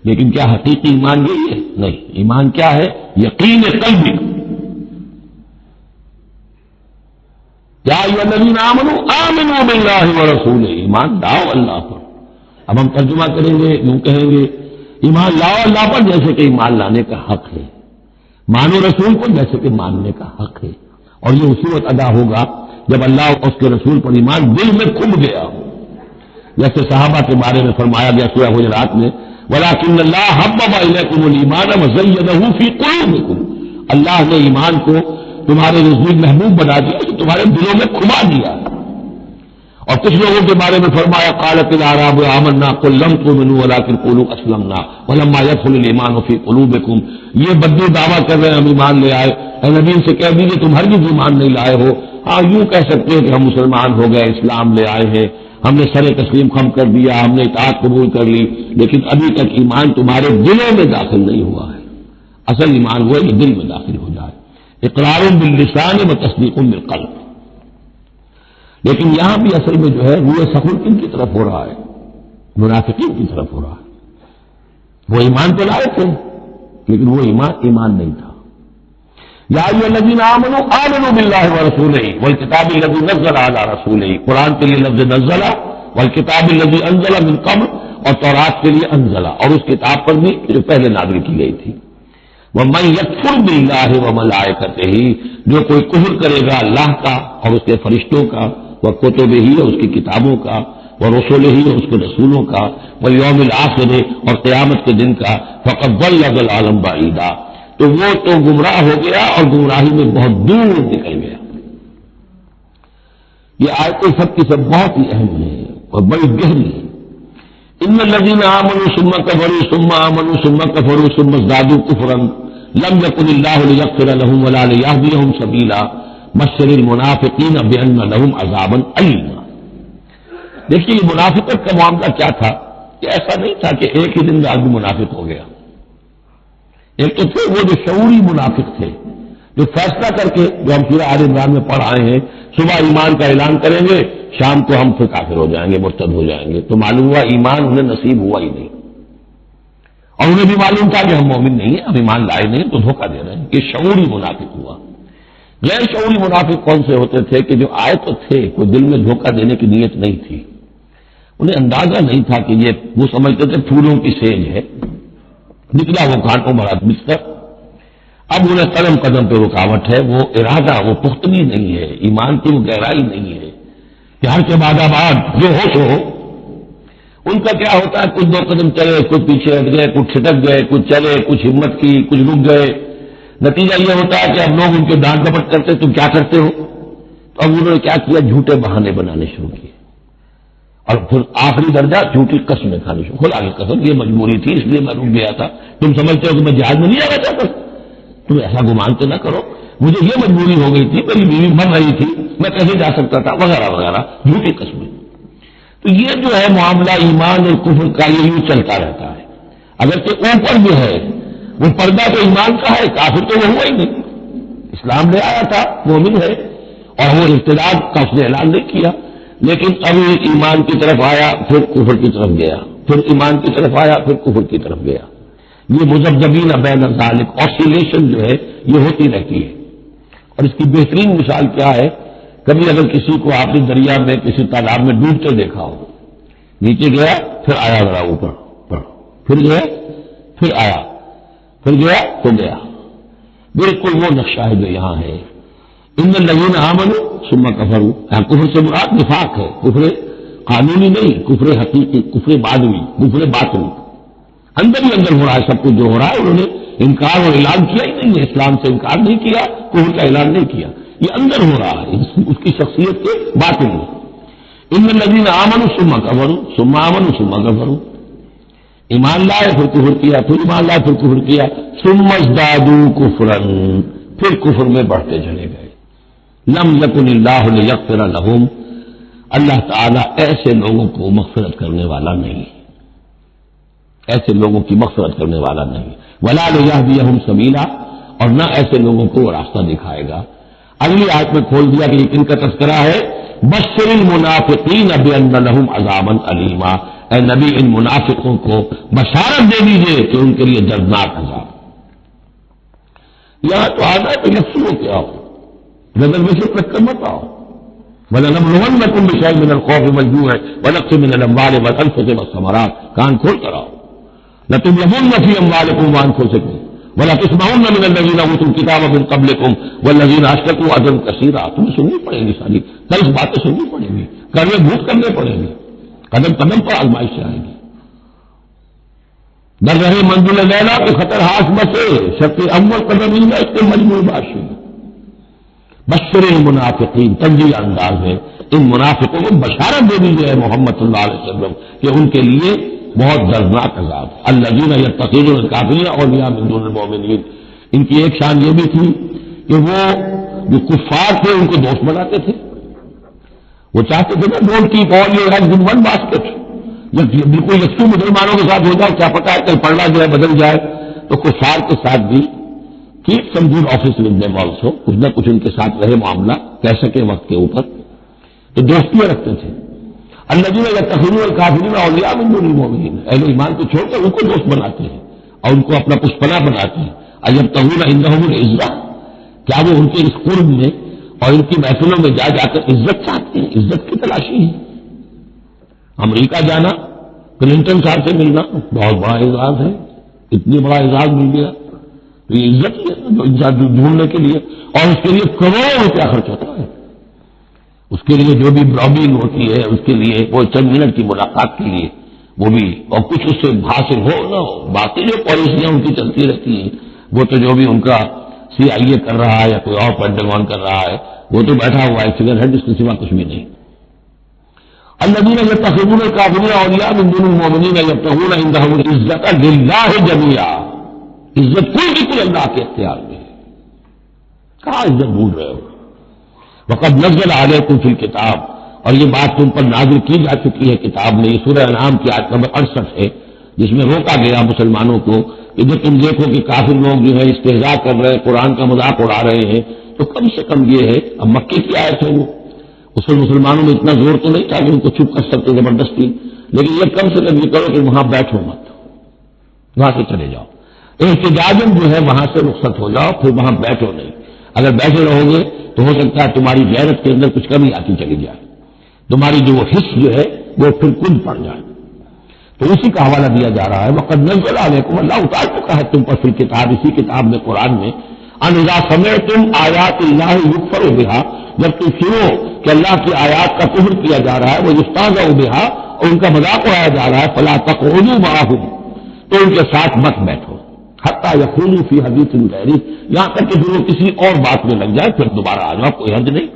لیکن کیا حقیقی ایمان یہی ہے؟ نہیں، ایمان کیا ہے؟ یقین قلبی۔ یا ایھا الذین آمنوا آمنوا باللہ ورسولہ، ایمان لاؤ اللہ پر۔ اب ہم ترجمہ کریں گے، یوں کہیں گے ایمان لاؤ اللہ پر جیسے کہ ایمان لانے کا حق ہے، مانو رسول کو جیسے کہ ماننے کا حق ہے، اور یہ اسی وقت ادا ہوگا جب اللہ اور اس کے رسول پر ایمان دل میں کھب گیا ہو، جیسے صحابہ کے بارے میں فرمایا گیا سورہ حجرات میں وَلَٰكِنَّ اللَّهَ حَبَّبَ إِلَيْكُمُ الْإِيمَانَ وَزَيَّنَهُ فِي قُلُوبِكُمْ، اللہ نے ایمان کو تمہارے نزدیک محبوب بنا دیا، تمہارے دلوں میں کھما دیا۔ اور کچھ لوگوں کے بارے میں فرمایا قالت الاعراب آمنا قل لم تؤمنوا ولكن قولوا اسلمنا ولما يدخل الايمان في قلوبكم، یہ بدو دعویٰ کر رہے ہیں ہم ایمان لے آئے، اے نبی ان سے کہہ دیجیے تم ہرگز ایمان نہیں لائے ہو۔ ہاں یوں کہہ سکتے ہیں کہ ہم مسلمان ہو گئے، اسلام لے آئے ہیں، ہم نے سر تسلیم خم کر دیا، ہم نے اطاعت قبول کر لی، لیکن ابھی تک ایمان تمہارے دلوں میں داخل نہیں ہوا ہے۔ اصل ایمان وہ ہے کہ دل میں داخل ہو جائے، اقرار باللسان و تصدیق بالقلب۔ لیکن یہاں بھی اصل میں جو ہے روح سخن کن کی طرف ہو رہا ہے؟ منافقین کی طرف ہو رہا ہے۔ وہ ایمان تو لائے تھے لیکن وہ ایمان نہیں تھا۔ یا ایھا الذین آمنوا آمنوا باللہ ورسولہ والکتاب الذی نزل علی رسولہ، قرآن کے لیے لفظ نزل، والکتاب الذی انزل من قبل، اور تورات کے لیے انزل، اور اس کتاب پر بھی جو پہلے نازل کی گئی تھی۔ وَمَن يَكْفُرْ بِاللَّهِ وَمَلَائِكَتِهِ، جو کوئی کفر کرے گا اللہ کا اور اس کے فرشتوں کا، وَكُتُبِهِ اور اس کی کتابوں کا، وَرُسُلِهِ اور اس کے رسولوں کا، وَالْيَوْمِ الْآخِرِ اور قیامت کے دن کا، فَقَدْ ضَلَّ ضَلَالًا بَعِيدًا، تو وہ تو گمراہ ہو گیا اور گمراہی میں بہت دور نکل گیا۔ یہ آیتیں سب کی سب بہت ہی اہم ہیں اور بڑی گہری ہیں۔ ان الذین آمنوا ثم کفروا ثم آمنوا ثم کفروا ثم ازدادوا کفرا لم یکن اللہ لیغفر لهم ولا لیہدیہم سبیلا بشر المنافقین بان لهم عذابا الیما۔ دیکھیے یہ منافقت کا معاملہ کیا تھا کہ ایسا نہیں تھا کہ ایک ہی دن میں آدمی منافق ہو گیا۔ ایک تو تھے وہ جو شعوری منافق تھے، جو فیصلہ کر کے، جو ہم سورہ آل عمران میں پڑھ آئے ہیں، صبح ایمان کا اعلان کریں گے، شام کو ہم پھر کافر ہو جائیں گے، مرتد ہو جائیں گے، تو معلوم ہوا ایمان انہیں نصیب ہوا ہی نہیں، اور انہیں بھی معلوم تھا کہ ہم مومن نہیں ہیں، ہم ایمان لائے نہیں تو دھوکہ دے رہے ہیں۔ یہ شعوری منافق ہوا۔ غیر شعوری منافق کون سے ہوتے تھے کہ جو آئے تو تھے، کوئی دل میں دھوکہ دینے کی نیت نہیں تھی، انہیں اندازہ نہیں تھا کہ یہ، وہ سمجھتے تھے پھولوں کی سیج ہے، نکلا وہ کانٹوں بھرا بستر۔ اب انہیں قدم قدم پہ رکاوٹ ہے، وہ ارادہ، وہ پختگی نہیں ہے، ایمان کی وہ گہرائی نہیں ہے کہ ہر کے بعد آباد جو ہو سو ہو۔ ان کا کیا ہوتا ہے، کچھ دو قدم چلے، کچھ پیچھے ہٹ گئے، کچھ چھٹک گئے، کچھ چلے، کچھ ہمت کی، کچھ رک گئے۔ نتیجہ یہ ہوتا ہے کہ اب لوگ ان کے ڈانٹ ڈپٹ کرتے، تم کیا کرتے ہو؟ تو اب انہوں نے کیا کیا، جھوٹے بہانے بنانے شروع کیے، اور پھر آخری درجہ جھوٹی قسمیں کھانی شروع۔ کھلا کے قسم، یہ مجبوری تھی اس لیے میں رک گیا تھا، تم سمجھتے ہو کہ میں جہاد میں نہیں آنا چاہتا، تم ایسا گمان تو نہ کرو، مجھے یہ مجبوری ہو گئی تھی، میری بیوی مر رہی تھی، میں کیسے جا سکتا تھا، وغیرہ وغیرہ، جھوٹی قسمیں۔ تو یہ جو ہے معاملہ ایمان اور کفر کا، یہ یوں چلتا رہتا ہے۔ اگرچہ اوپر جو ہے وہ پردہ تو ایمان کا ہے، کافر تو وہ ہوا ہی نہیں، اسلام لے آیا تھا، مومن ہے، اور وہ ارتداد کا اس نے اعلان نہیں کیا، لیکن اب ایمان کی طرف آیا پھر کفر کی طرف گیا، پھر ایمان کی طرف آیا پھر کفر کی طرف گیا۔ یہ مذبذبین بین ذالک، آسیلیشن جو ہے یہ ہوتی رہتی ہے۔ اور اس کی بہترین مثال کیا ہے، کبھی اگر کسی کو آپ نے دریا میں کسی تالاب میں ڈوبتے دیکھا ہو، نیچے گیا پھر آیا ذرا اوپر، پھر گیا پھر آیا، پھر گیا تو گیا، بالکل وہ نقشہ ہے جو یہاں ہے۔ ان الذین آمنوا ثم کفروا، یہاں کفر سے مراد نفاق ہے، کفر قانونی نہیں، کفر حقیقی، کفر معنوی، کفر باطنی، اندر ہی اندر ہو رہا ہے سب کچھ جو ہو رہا ہے۔ انہوں نے انکار اور اعلان کیا ہی نہیں ہے، اسلام سے انکار نہیں کیا، کفر کا اعلان نہیں کیا، یہ اندر ہو رہا ہے اس کی شخصیت کے باطن میں۔ ان الذین آمنوا ثم کفروا ثم آمنوا ثم کفروا، ایمان لائے پھر کفر کیا، پھر ایمان لائے پھر کفر کیا، ثم ازدادوا کفرا، پھر کفر میں بڑھتے چلے گئے۔ لم یکن اللہ لیغفر لہم، اللہ تعالیٰ ایسے لوگوں کو مغفرت کرنے والا نہیں، ایسے لوگوں کی مغفرت کرنے والا نہیں، ولا لیہدیہم سبیلا، اور نہ ایسے لوگوں کو راستہ دکھائے گا۔ اگلی آیت میں کھول دیا کہ یہ کن کا تذکرہ ہے، بشر المنافقین بان لہم عذابا الیما، اے نبی ان منافقوں کو بشارت دے دیجئے کہ ان کے لیے دردناک عذاب۔ یہاں تو آنا ہے تو یکسو کیا ہو، نظر میں سے رکھ کر مت آؤ، وَلَنَبْلُوَنَّكُمْ بِشَيْءٍ مِّنَ الْخَوْفِ وَالْجُوعِ وَنَقْصٍ مِّنَ الْأَمْوَالِ وَالْأَنفُسِ وَالثَّمَرَاتِ، کان کھول کر آؤ، لَتُبْلَوُنَّ فِي أَمْوَالِكُمْ وَأَنفُسِكُمْ وَلَتُسْمَعُنَّ مِنَ الَّذِينَ أُوتُوا الْكِتَابَ مِن قَبْلِكُمْ وَالَّذِينَ أَشْرَكُوا أَذًى كَثِيرًا، تمہیں سننی پڑے گی، ساری تلخ باتیں سننی پڑیں گی، کڑوے جھوٹ کرنے پڑیں گے، قدم قدم پر آزمائش آئے گی۔ در رہے منزل لیلا کے خطر ہاش بسے، شرط اول قدم ہی ہے اس کے مجموع باشی۔ بشر المنافقین، تنزیل انداز ہے، ان منافقوں کو بشارت دے دیجیے محمد صلی اللہ علیہ وسلم کہ ان کے لیے بہت دردناک عذاب۔ الذین یتخذون الکافرین اولیاء من دون المؤمنین، ان کی ایک شان یہ بھی تھی کہ وہ جو کفار تھے ان کو دوست بناتے تھے، وہ چاہتے تھے نا don't keep all your eggs in one basket, بالکل یکسو مسلمانوں کے ساتھ ہو جاؤ، کیا پتا ہے کل پلڑا جو ہے بدل جائے، تو کفار کے ساتھ بھی keep some good office with them also, کچھ نہ کچھ ان کے ساتھ رہے معاملہ پیسے کے وقت کے اوپر، تو دوستیاں رکھتے تھے۔ الذین یتخذون الکافرین اولیاء من دون المؤمنین، اہل ایمان کو چھوڑ کر ان کو دوست بناتے ہیں اور ان کو اپنا پشپنا بناتے ہیں۔ ایبتغون عندہم العزہ، کیا وہ ان کے اس قرب میں اور ان کی محفلوں میں جا جا کر عزت چاہتے ہیں، عزت کی تلاشی ہے۔ امریکہ جانا، کلنٹن صاحب سے ملنا بہت بڑا اعزاز ہے، اتنی بڑا اعزاز مل گیا، تو یہ عزت ہی ہے جو انسان ڈھونڈنے کے لیے، اور اس کے لیے کروڑوں روپیہ خرچ ہوتا ہے، اس کے لیے جو بھی برابنگ ہوتی ہے، اس کے لیے وہ چند منٹ کی ملاقات کے لیے وہ بھی، اور کچھ اس سے حاصل ہو نہ ہو، باقی جو پالیسیاں ان کی چلتی رہتی ہیں وہ تو جو بھی ان کا CIA کر رہا ہے یا کوئی اور پینٹاگون کر رہا ہے وہ تو بیٹھا ہوا ہے فگر ہیڈ، اس کے سوا کچھ بھی نہیں۔ الذین یتخذون الکافرین اولیاء من دون المؤمنین یبتغون عندهم العزۃ للہ جمیعا، عزت کل کی کل اللہ کے اختیار میں ہے، کہاں عزت ڈھونڈ رہے ہو؟ وقد نزل علیکم فی الکتاب، اور یہ بات تم پر نازل کی جا چکی ہے کتاب میں، یہ سورہ انعام کی آیت نمبر 68 ہے، جس میں روکا گیا مسلمانوں کو کہ جب تم دیکھو کہ کافر لوگ جو ہے استہزاء کر رہے ہیں، قرآن کا مذاق اڑا رہے ہیں، تو کم سے کم یہ ہے، اب مکے کی آیت ہے وہ، اس میں مسلمانوں میں اتنا زور تو نہیں تھا کہ ان کو چپ کر سکتے زبردستی، لیکن یہ کم سے کم یہ کرو کہ وہاں بیٹھو مت، وہاں سے چلے جاؤ، احتجاجن جو ہے وہاں سے رخصت ہو جاؤ، پھر وہاں بیٹھو نہیں، اگر بیٹھے رہو گے تو ہو سکتا ہے تمہاری غیرت کے اندر کچھ کمی آتی چلی جائے، تمہاری جو وہ حص جو ہے وہ پھر کن پڑ جائے۔ تو اسی کا حوالہ دیا جا رہا ہے، وقد نزل علیکم، اللہ اتار چکا ہے تم پر فی الکتاب، اسی کتاب میں قرآن میں، ان اذا سمعتم آیات اللہ یکفر بہا، جب تم سنو کہ اللہ کی آیات کا کفر کیا جا رہا ہے، وہ یستہزأ بہا، اور ان کا مذاق اڑایا جا رہا ہے، فلا تقعدوا معهم، تو ان کے ساتھ مت بیٹھو، حتی یخوضوا فی حدیث غیرہ، یہاں تک کہ پھر وہ کسی اور بات میں لگ جائے، پھر دوبارہ آ جاؤ، کوئی حرج نہیں،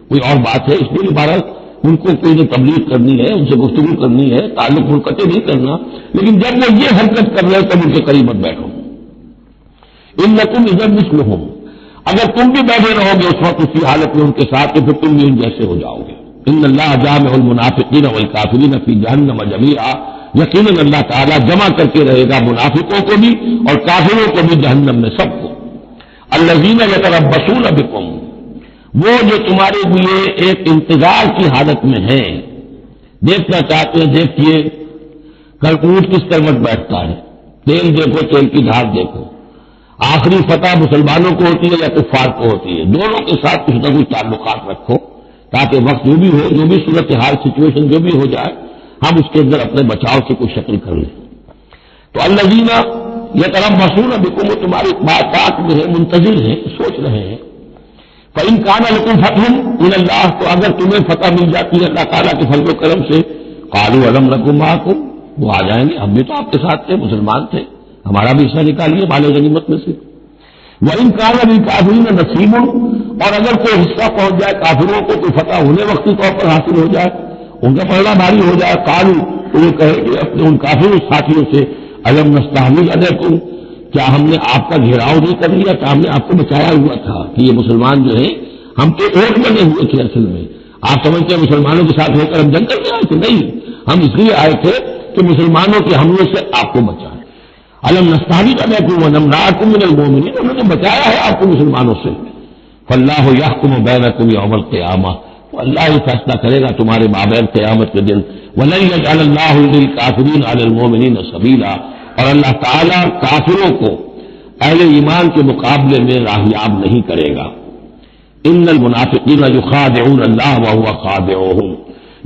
کوئی اور بات ہے، اس لیے دوبارہ ان کو کوئی تبلیغ کرنی ہے، ان سے گفتگو کرنی ہے، تعلق منقطع نہیں کرنا، لیکن جب وہ یہ حرکت کر رہے تب ان کے قریب مت بیٹھو۔ انکم اذا مثلہم، اگر تم بھی بیٹھے رہو گے اس وقت اسی حالت میں ان کے ساتھ تو پھر تم بھی ان جیسے ہو جاؤ گے۔ ان اللہ جامع المنافقین والکافرین فی جہنم جمیعا، یقیناً اللہ تعالیٰ جمع کر کے رہے گا منافقوں کو بھی اور کافروں کو بھی جہنم میں، سب کو۔ الذین یتربصون بکم، وہ جو تمہارے لیے ایک انتظار کی حالت میں ہیں، دیکھنا چاہتے ہیں، دیکھیے کل اونٹ کس کروٹ بیٹھتا ہے، تیل دیکھو، تیل کی دھار دیکھو، آخری فتح مسلمانوں کو ہوتی ہے یا کفار کو ہوتی ہے، دونوں کے ساتھ کچھ نہ کچھ تعلقات رکھو تاکہ وقت جو بھی ہو، جو بھی صورتحال سچویشن جو بھی ہو جائے، ہم اس کے اندر اپنے بچاؤ کی کوئی شکل کر لیں۔ تو الذین یتربصون بکم، تمہاری بات میں ہے، منتظر ہیں، سوچ رہے ہیں۔ فَإِنْ كَانَ لَكُمْ فَتْحٌ مِنَ اللَّهِ، تو اگر تمہیں فتح مل جاتی ہے اللہ تعالیٰ کے فضل و کرم سے، قَالُوا أَلَمْ نَكُن مَعَكُمْ، وہ آ جائیں گے، ہم بھی تو آپ کے ساتھ تھے، مسلمان تھے، ہمارا بھی حصہ نکالیے مال غنیمت میں سے۔ وَإِنْ كَانَ لِلْكَافِرِينَ نَصِيبٌ، اور اگر کوئی حصہ پہنچ جائے کافروں کو، کوئی فتح ہونے وقتی طور پر حاصل ہو جائے، ان کا پلڑا بھاری ہو جائے، قالوا، تو وہ کہے کہ اپنے ان کافر ساتھیوں سے، أَلَمْ نَسْتَحْوِذْ عَلَيْكُمْ، کیا ہم نے آپ کا گھیراؤ نہیں کر لیا، کیا ہم نے آپ کو بچایا ہوا تھا کہ یہ مسلمان جو ہیں ہم تو اوٹ بنے ہوئے تھے، اصل میں آپ سمجھتے ہیں مسلمانوں کے ساتھ ہو کر ہم جنگ کر کے آئے تھے، نہیں، ہم اس لیے آئے تھے کہ مسلمانوں کے حملوں سے آپ کو بچائیں۔ الم نستحوذ علیکم ونمنعکم من المؤمنین، انہوں نے بچایا ہے آپ کو مسلمانوں سے۔ فاللہ یحکم بینکم یوم القیامہ، تو اللہ ہی فیصلہ کرے گا تمہارے مابین قیامت کے دن۔ ولن یجعل اللہ للکافرین علی المؤمنین سبیلا، اور اللہ تعالیٰ کافروں کو اہل ایمان کے مقابلے میں راہیاب نہیں کرے گا۔ ان المنافقین یخادعون اللہ وهو خادعهم،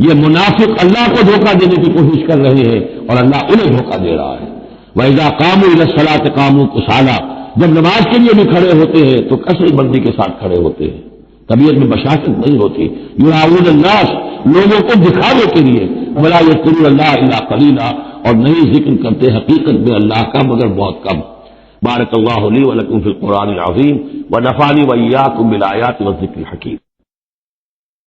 یہ منافق اللہ کو دھوکہ دینے کی کوشش کر رہے ہیں اور اللہ انہیں دھوکہ دے رہا ہے۔ وَإِذَا قَامُوا إِلَى الصَّلَاةِ قَامُوا كُسَالَىٰ، جب نماز کے لیے بھی کھڑے ہوتے ہیں تو کثرت بندی کے ساتھ کھڑے ہوتے ہیں، طبیعت میں بشاشت نہیں ہوتی۔ یراؤون الناس، لوگوں کو دکھاوے کے لیے، وَلَا يَذْكُرُونَ اللَّهَ إِلَّا قَلِيلًا، اور نہیں ذکر کرتے حقیقت میں اللہ کا مگر بہت کم۔ بارک اللہ لی ولکم فی القرآن العظیم ونفعنی وإیاکم بالآیات والذکر الحکیم۔